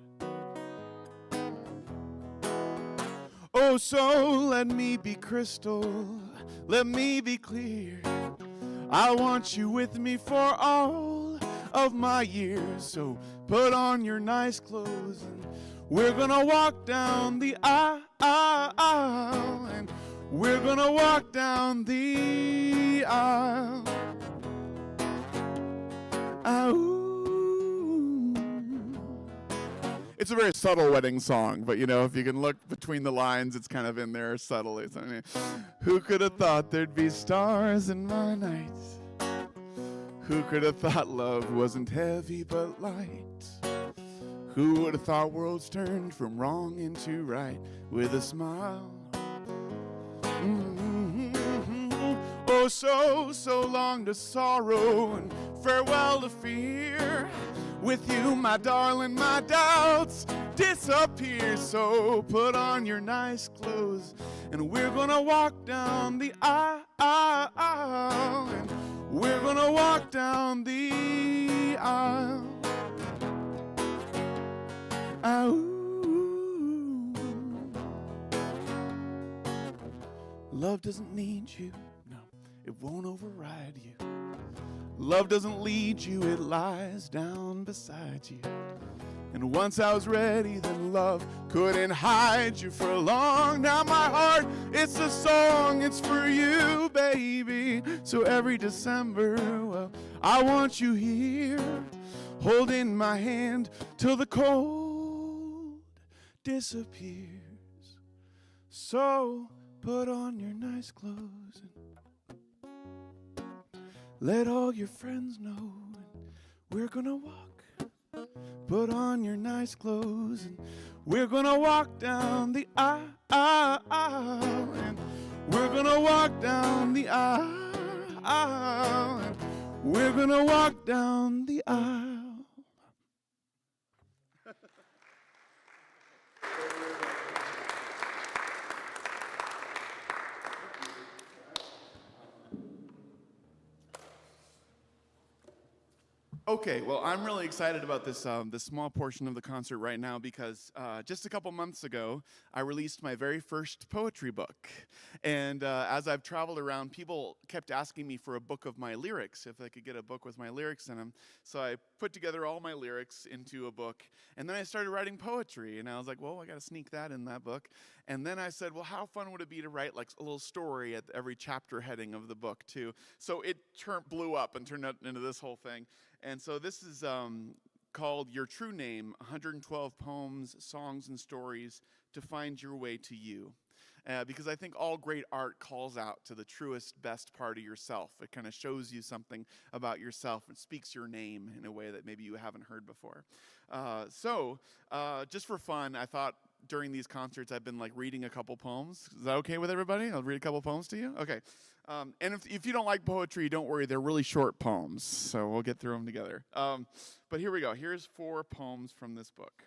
Oh, so let me be crystal, let me be clear. I want you with me for all of my years. So put on your nice clothes and we're gonna walk down the aisle, and we're gonna walk down the aisle. It's a very subtle wedding song, but you know, if you can look between the lines, it's kind of in there subtly. So, I mean, who could have thought there'd be stars in my night? Who could have thought love wasn't heavy but light? Who would have thought worlds turned from wrong into right with a smile? Oh, so long to sorrow and farewell to fear. With you, my darling, my doubts disappear. So put on your nice clothes and we're gonna walk down the aisle, and we're gonna walk down the aisle. Love doesn't need you, no, it won't override you. Love doesn't lead you, it lies down beside you. And once I was ready, then love couldn't hide you for long. Now my heart, it's a song, it's for you, baby. So every December, well, I want you here, holding my hand till the cold disappears. So put on your nice clothes and let all your friends know, and we're gonna walk. Put on your nice clothes and we're gonna walk down the aisle, and we're gonna walk down the aisle, and we're gonna walk down the aisle. Okay, well, I'm really excited about this small portion of the concert right now because just a couple months ago, I released my very first poetry book. And as I've traveled around, people kept asking me for a book of my lyrics, if I could get a book with my lyrics in them. So I put together all my lyrics into a book, and then I started writing poetry. And I was like, well, I got to sneak that in that book. And then I said, well, how fun would it be to write like a little story at every chapter heading of the book, too? So it blew up and turned out into this whole thing. And so this is called Your True Name, 112 Poems, Songs, and Stories to Find Your Way to You. Because I think all great art calls out to the truest, best part of yourself. It kind of shows you something about yourself and speaks your name in a way that maybe you haven't heard before. So just for fun, I thought during these concerts I've been like reading a couple poems. Is that okay with everybody? I'll read a couple poems to you? Okay. And if you don't like poetry, don't worry. They're really short poems, so we'll get through them together. But here we go. Here's 4 poems from this book.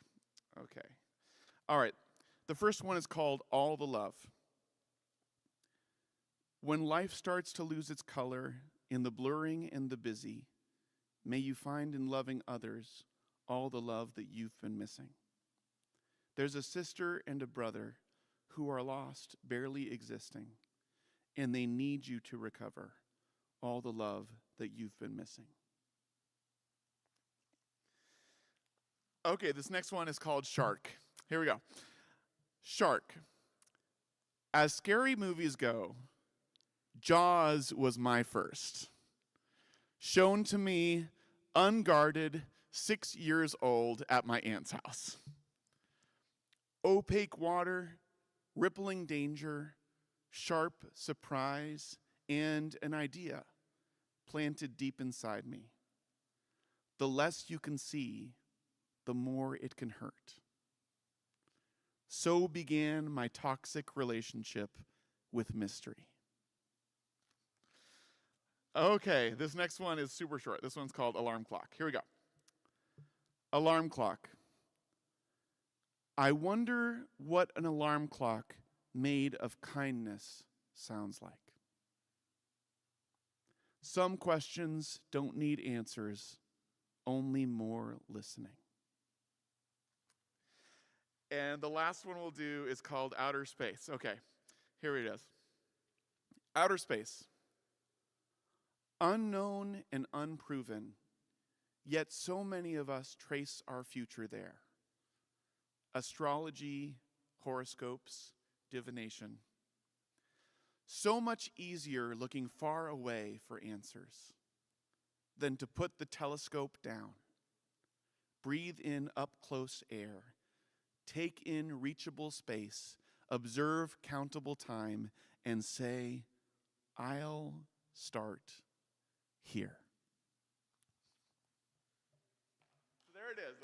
Okay. All right. The first one is called All the Love. When life starts to lose its color in the blurring and the busy, may you find in loving others all the love that you've been missing. There's a sister and a brother who are lost, barely existing, and they need you to recover all the love that you've been missing. Okay, this next one is called Shark. Here we go. Shark. As scary movies go, Jaws was my first. Shown to me, unguarded, 6 years old at my aunt's house. Opaque water, rippling danger, sharp surprise, and an idea planted deep inside me. The less you can see, the more it can hurt. So began my toxic relationship with mystery. Okay, this next one is super short. This one's called Alarm Clock. Here we go. Alarm clock. I wonder what an alarm clock made of kindness sounds like. Some questions don't need answers, only more listening. And the last one we'll do is called Outer Space. Okay, here it is. Outer space. Unknown and unproven, yet so many of us trace our future there. Astrology, horoscopes, divination. So much easier looking far away for answers than to put the telescope down, breathe in up-close air, take in reachable space, observe countable time, and say, I'll start here. So there it is.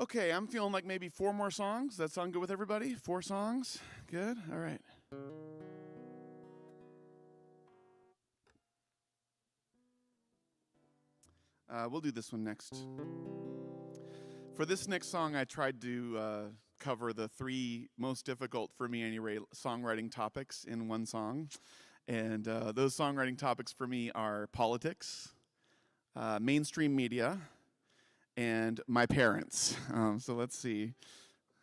Okay, I'm feeling like maybe 4 more songs. Does that sound good with everybody? 4 songs? Good? All right. We'll do this one next. For this next song, I tried to cover the 3 most difficult, for me anyway, songwriting topics in one song. And those songwriting topics for me are politics, mainstream media, and my parents. So let's see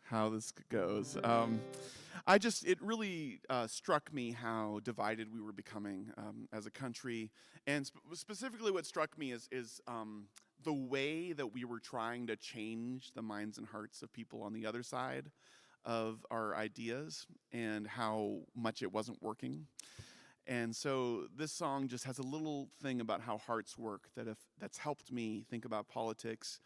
how this goes. It really struck me how divided we were becoming as a country. And specifically what struck me is the way that we were trying to change the minds and hearts of people on the other side of our ideas and how much it wasn't working. And so this song just has a little thing about how hearts work that's helped me think about politics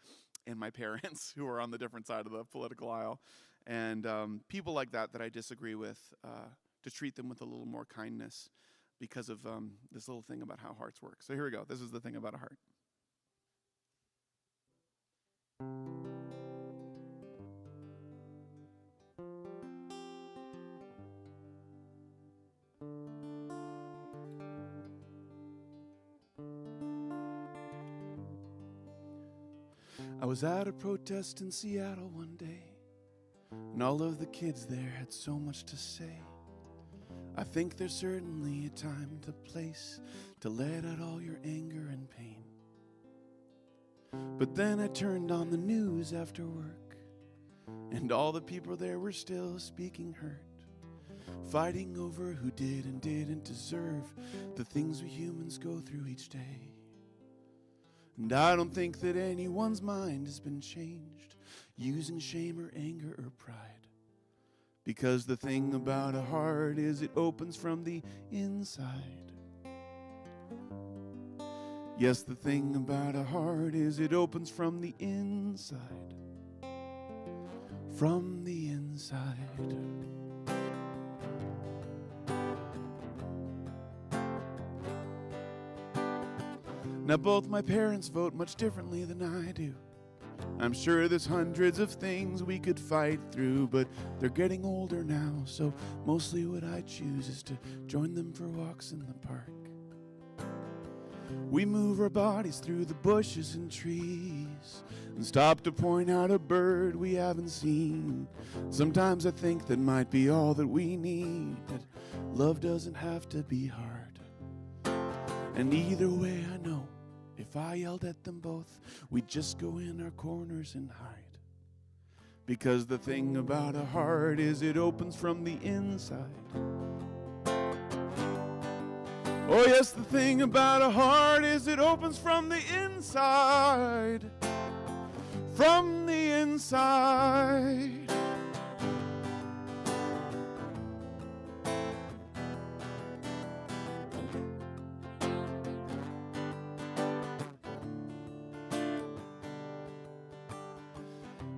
and my parents who are on the different side of the political aisle. And people like that I disagree with, to treat them with a little more kindness because of this little thing about how hearts work. So here we go. This is the thing about a heart. I was at a protest in Seattle one day, and all of the kids there had so much to say. I think there's certainly a time and a place to let out all your anger and pain. But then I turned on the news after work, and all the people there were still speaking hurt, fighting over who did and didn't deserve the things we humans go through each day. And I don't think that anyone's mind has been changed using shame or anger or pride. Because the thing about a heart is it opens from the inside. Yes, the thing about a heart is it opens from the inside. From the inside. Now both my parents vote much differently than I do. I'm sure there's hundreds of things we could fight through, but they're getting older now, so mostly what I choose is to join them for walks in the park. We move our bodies through the bushes and trees and stop to point out a bird we haven't seen. Sometimes I think that might be all that we need, that love doesn't have to be hard. And either way I know, if I yelled at them both, we'd just go in our corners and hide. Because the thing about a heart is it opens from the inside. Oh yes, the thing about a heart is it opens from the inside. From the inside.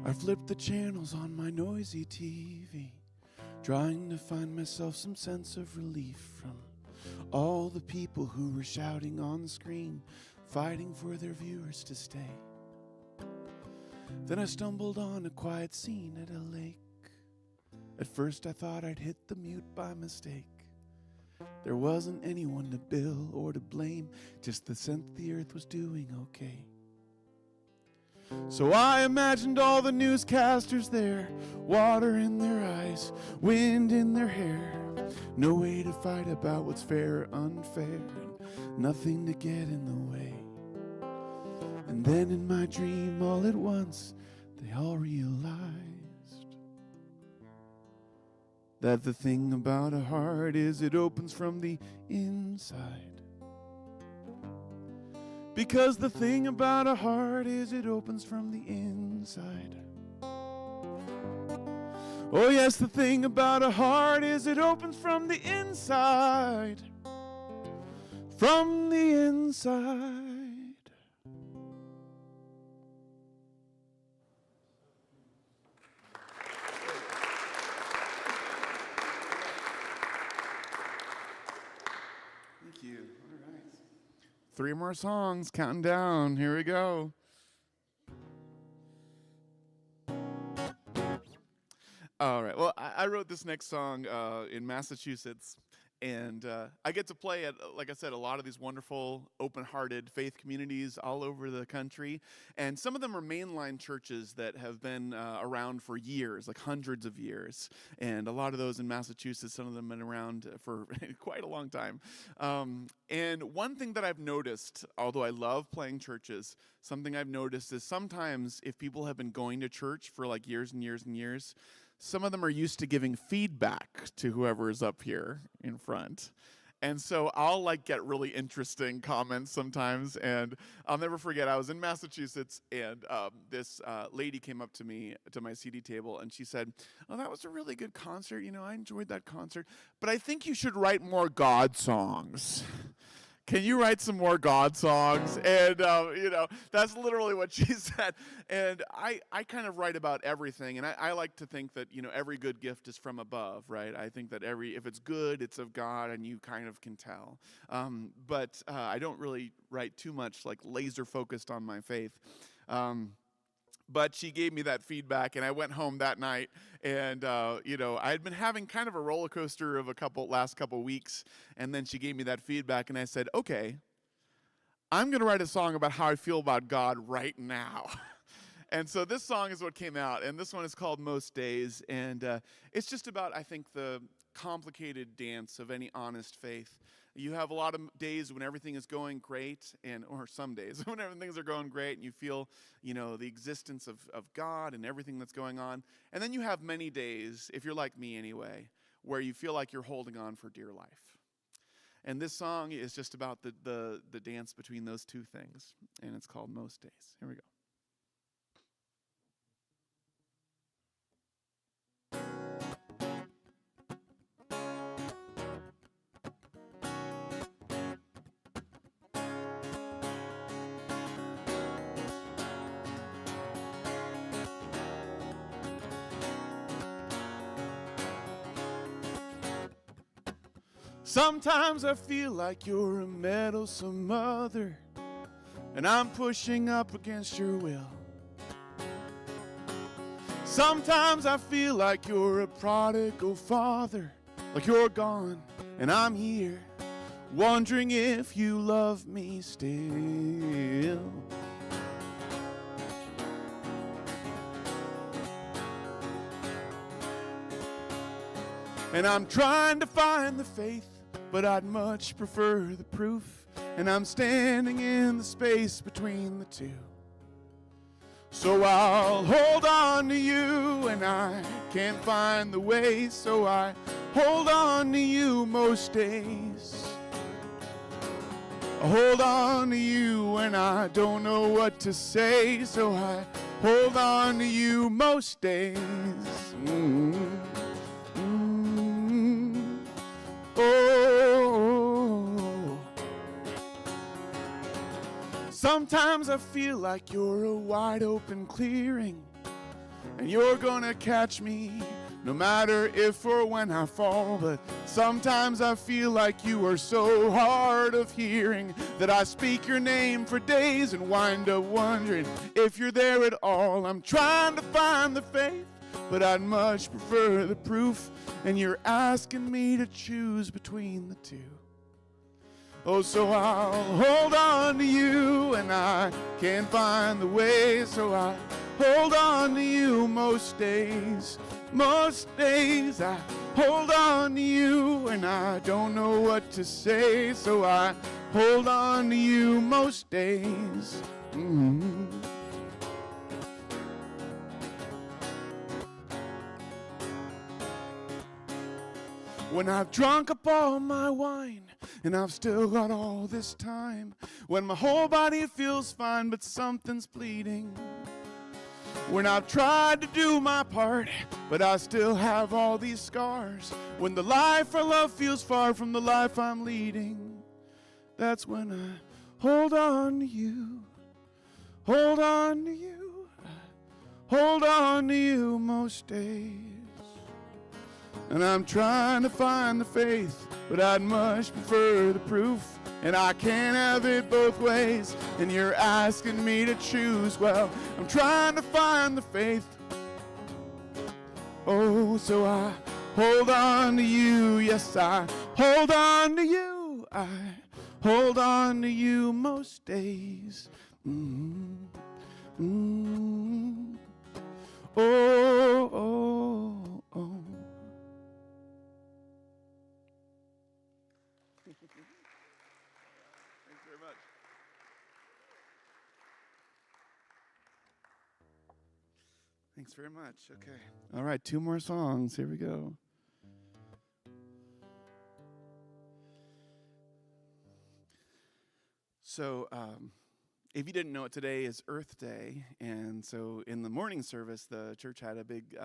I flipped the channels on my noisy TV, trying to find myself some sense of relief from all the people who were shouting on the screen, fighting for their viewers to stay. Then I stumbled on a quiet scene at a lake. At first I thought I'd hit the mute by mistake. There wasn't anyone to bill or to blame, just the sense the earth was doing okay. So I imagined all the newscasters there, water in their eyes, wind in their hair, no way to fight about what's fair or unfair, and nothing to get in the way. And then in my dream, all at once, they all realized that the thing about a heart is it opens from the inside. Because the thing about a heart is it opens from the inside. Oh yes, the thing about a heart is it opens from the inside. From the inside. Thank you. All right. 3 more songs, counting down. Here we go. All right. Well, I wrote this next song in Massachusetts, and I get to play at, like I said, a lot of these wonderful, open-hearted faith communities all over the country. And some of them are mainline churches that have been around for years, like hundreds of years. And a lot of those in Massachusetts, some of them have been around for quite a long time. And one thing that I've noticed, although I love playing churches, something I've noticed is sometimes if people have been going to church for like years and years and years, some of them are used to giving feedback to whoever is up here in front. And so I'll like get really interesting comments sometimes. And I'll never forget, I was in Massachusetts, and this lady came up to me, to my CD table, and she said, "Oh, that was a really good concert. You know, I enjoyed that concert. But I think you should write more God songs. Can you write some more God songs?" And, you know, that's literally what she said. And I kind of write about everything. And I like to think that, you know, every good gift is from above, right? I think that if it's good, it's of God, and you kind of can tell. But I don't really write too much, like, laser focused on my faith. But she gave me that feedback, and I went home that night, and, you know, I had been having kind of a roller coaster of last couple weeks, and then she gave me that feedback, and I said, okay, I'm going to write a song about how I feel about God right now. And so this song is what came out, and this one is called Most Days, and it's just about, I think, the complicated dance of any honest faith. You have a lot of days when everything is going great, or some days when things are going great, and you feel, the existence of God and everything that's going on. And then you have many days, if you're like me anyway, where you feel like you're holding on for dear life. And this song is just about the dance between those two things, and it's called Most Days. Here we go. Sometimes I feel like you're a meddlesome mother, and I'm pushing up against your will. Sometimes I feel like you're a prodigal father, like you're gone and I'm here, wondering if you love me still. And I'm trying to find the faith, but I'd much prefer the proof. And I'm standing in the space between the two. So I'll hold on to you, and I can't find the way. So I hold on to you most days. I hold on to you, and I don't know what to say. So I hold on to you most days. Oh, sometimes I feel like you're a wide open clearing, and you're gonna catch me no matter if or when I fall. But sometimes I feel like you are so hard of hearing that I speak your name for days and wind up wondering if you're there at all. I'm trying to find the faith, but I'd much prefer the proof, and you're asking me to choose between the two. Oh, so I'll hold on to you, and I can't find the way. So I hold on to you most days. Most days I hold on to you, and I don't know what to say. So I hold on to you most days. When I've drunk up all my wine, and I've still got all this time. When my whole body feels fine, but something's bleeding. When I've tried to do my part, but I still have all these scars. When the life I love feels far from the life I'm leading. That's when I hold on to you. Hold on to you. Hold on to you most days. And I'm trying to find the faith, but I'd much prefer the proof. And I can't have it both ways, and you're asking me to choose. Well, I'm trying to find the faith. Oh, so I hold on to you. Yes, I hold on to you. I hold on to you most days. Oh, oh, oh. Thanks very much. Thanks very much. Okay. All right, 2 more songs. Here we go. So, if you didn't know it, today is Earth Day, and so in the morning service, the church had a big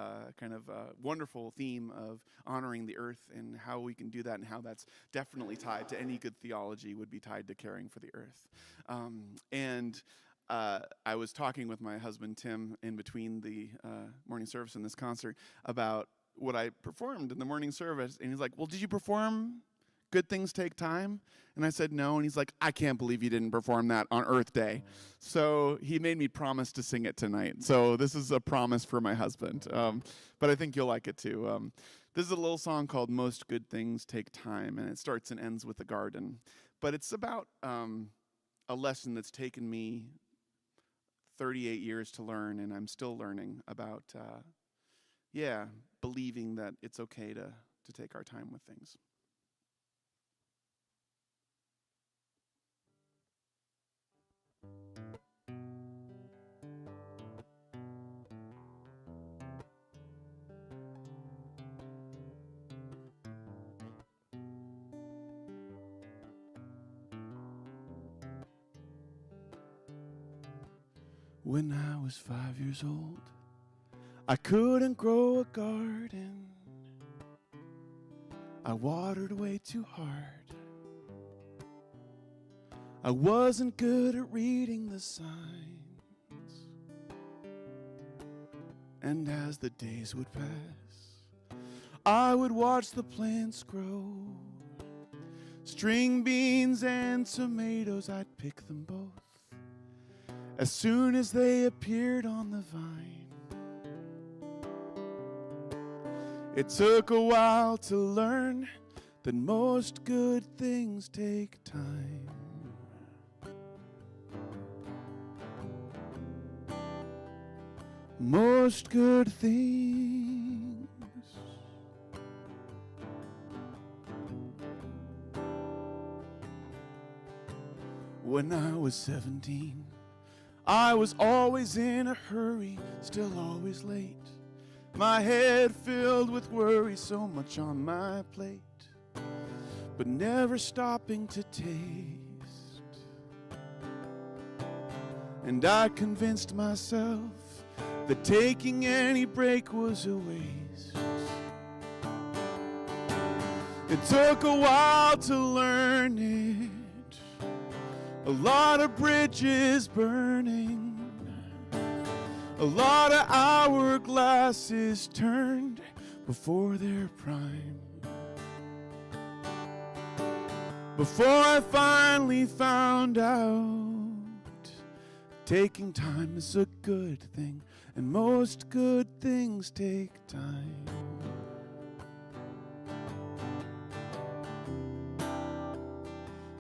wonderful theme of honoring the earth and how we can do that, and how that's definitely tied to any good theology would be tied to caring for the earth. I was talking with my husband, Tim, in between the morning service and this concert about what I performed in the morning service, and he's like, well, did you perform Good Things Take Time? And I said no, and he's like, I can't believe you didn't perform that on Earth Day. So he made me promise to sing it tonight. So this is a promise for my husband, but I think you'll like it too. This is a little song called Most Good Things Take Time, and it starts and ends with a garden. But it's about a lesson that's taken me 38 years to learn, and I'm still learning about, believing that it's okay to take our time with things. When I was 5 years old, I couldn't grow a garden. I watered way too hard. I wasn't good at reading the signs. And as the days would pass, I would watch the plants grow. String beans and tomatoes, I'd pick them both as soon as they appeared on the vine. It took a while to learn that most good things take time. Most good things. When I was 17, I was always in a hurry, still always late. My head filled with worry, so much on my plate, but never stopping to taste. And I convinced myself that taking any break was a waste. It took a while to learn it. A lot of bridges burning, a lot of hourglasses turned before their prime. Before I finally found out taking time is a good thing, and most good things take time.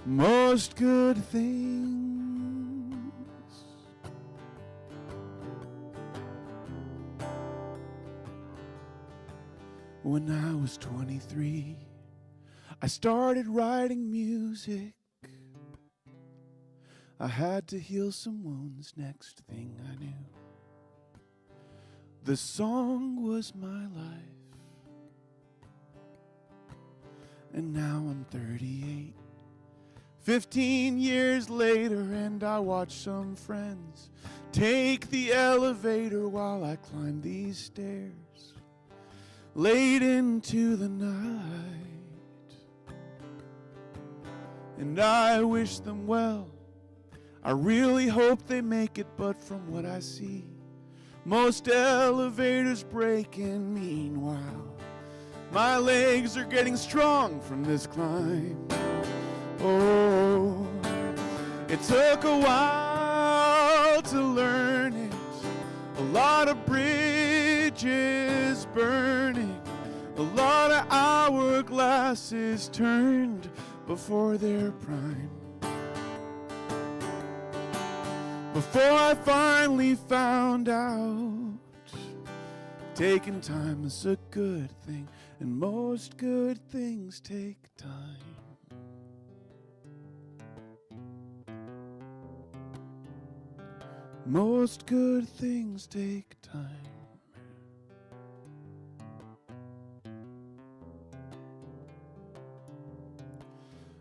Most good things. When I was 23, I started writing music. I had to heal some wounds, next thing I knew. The song was my life. And now I'm 38. 15 years later, and I watch some friends take the elevator while I climb these stairs late into the night. And I wish them well. I really hope they make it, but from what I see, most elevators break, and meanwhile, my legs are getting strong from this climb. Oh, it took a while to learn it. A lot of bridges burning, a lot of hourglasses turned before their prime. Before I finally found out taking time is a good thing, and most good things take time. Most good things take time.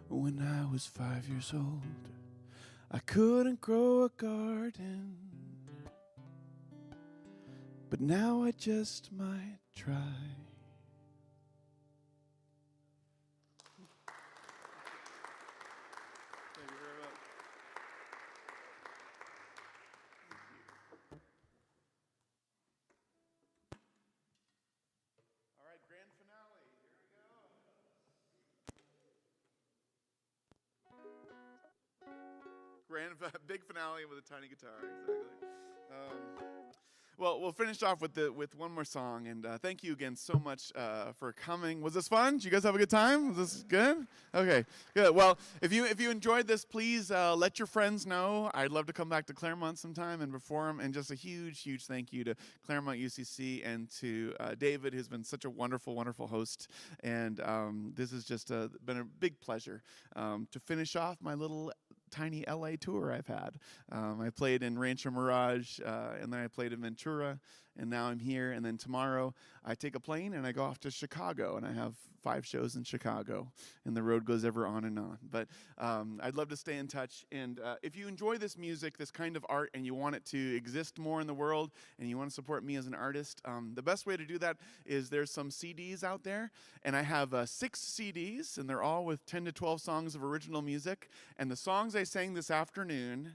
When I was 5 years old, I couldn't grow a garden, but now I just might try. Thank you very much. All right, grand finale. Here we go. Big finale with a tiny guitar, exactly. Well, we'll finish off with one more song, and thank you again so much for coming. Was this fun? Did you guys have a good time? Was this good? Okay, good. Well, if you enjoyed this, please let your friends know. I'd love to come back to Claremont sometime and perform. And just a huge thank you to Claremont UCC and to David, who's been such a wonderful host. And this has just been a big pleasure to finish off my little tiny LA tour I've had. I played in Rancho Mirage, and then I played in Ventura, and now I'm here. And then tomorrow I take a plane and I go off to Chicago, and I have 5 shows in Chicago, and the road goes ever on and on. But I'd love to stay in touch. And if you enjoy this music, this kind of art, and you want it to exist more in the world, and you want to support me as an artist, the best way to do that is there's some CDs out there, and I have 6 CDs, and they're all with 10 to 12 songs of original music. And the songs I sang this afternoon,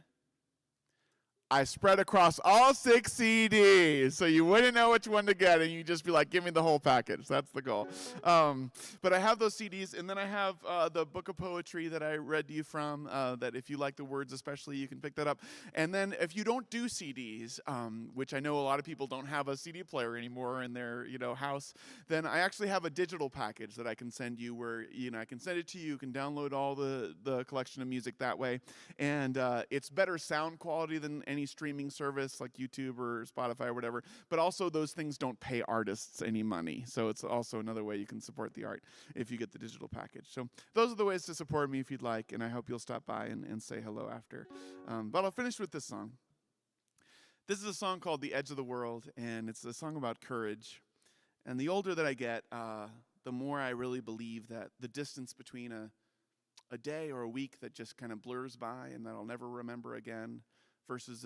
I spread across all 6 CDs, so you wouldn't know which one to get, and you'd just be like, give me the whole package. That's the goal. But I have those CDs, and then I have the book of poetry that I read to you from, that if you like the words especially, you can pick that up. And then if you don't do CDs, which I know a lot of people don't have a CD player anymore in their house, then I actually have a digital package that I can send you where I can send it to you. You can download all the collection of music that way. And it's better sound quality than any streaming service like YouTube or Spotify or whatever, but also those things don't pay artists any money, so it's also another way you can support the art if you get the digital package. So those are the ways to support me if you'd like, and I hope you'll stop by and say hello after. But I'll finish with this song. This is a song called The Edge of the World, and it's a song about courage. And the older that I get, the more I really believe that the distance between a day or a week that just kind of blurs by and that I'll never remember again versus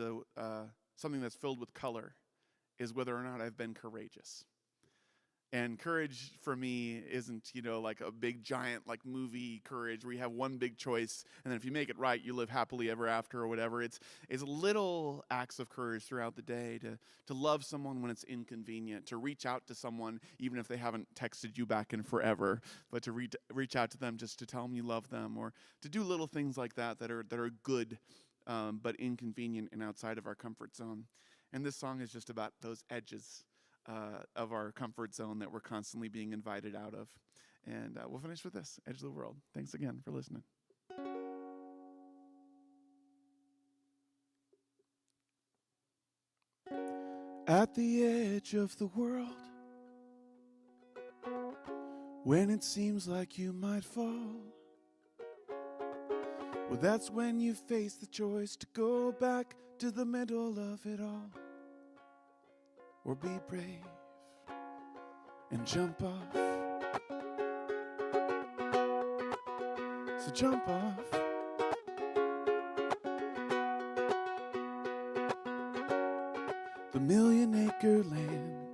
something that's filled with color is whether or not I've been courageous. And courage for me isn't, like a big giant like movie courage where you have one big choice and then if you make it right, you live happily ever after or whatever. It's little acts of courage throughout the day to love someone when it's inconvenient, to reach out to someone even if they haven't texted you back in forever, but to reach out to them just to tell them you love them, or to do little things like that are good, but inconvenient and outside of our comfort zone. And this song is just about those edges of our comfort zone that we're constantly being invited out of. And we'll finish with this, Edge of the World. Thanks again for listening. At the edge of the world, when it seems like you might fall, well, that's when you face the choice to go back to the middle of it all, or be brave and jump off. So jump off. The million-acre land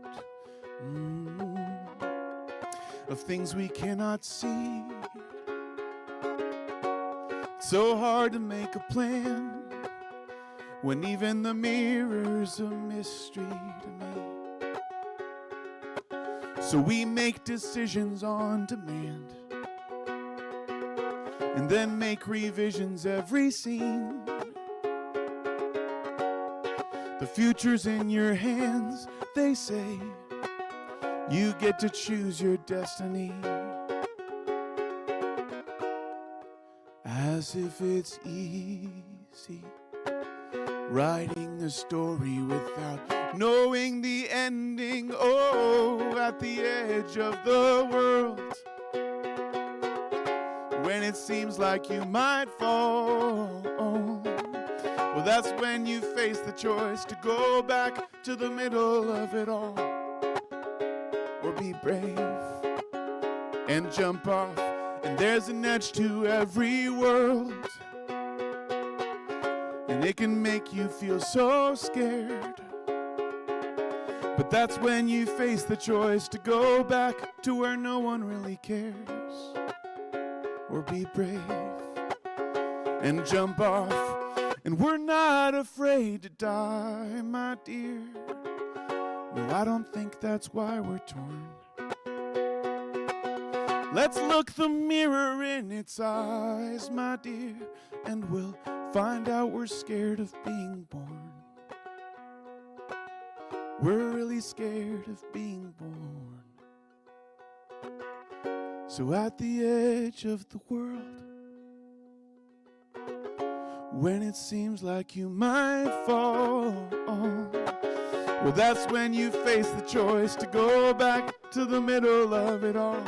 of things we cannot see. So hard to make a plan when even the mirror's a mystery to me. So we make decisions on demand and then make revisions every scene. The future's in your hands, they say. You get to choose your destiny. As if it's easy writing a story without knowing the ending. Oh, at the edge of the world, when it seems like you might fall, well, that's when you face the choice to go back to the middle of it all, or be brave and jump off. And there's an edge to every world, and it can make you feel so scared. But that's when you face the choice to go back to where no one really cares, or be brave and jump off. And we're not afraid to die, my dear. No, I don't think that's why we're torn. Let's look the mirror in its eyes, my dear, and we'll find out we're scared of being born. we're really scared of being born. So at the edge of the world, when it seems like you might fall, well, that's when you face the choice to go back to the middle of it all,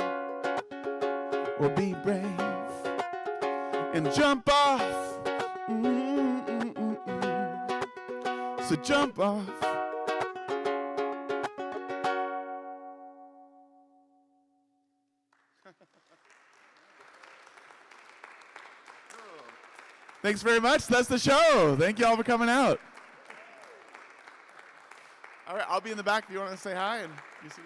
or be brave and jump off. So jump off. Thanks very much. That's the show. Thank you all for coming out. All right, I'll be in the back if you want to say hi. And you see.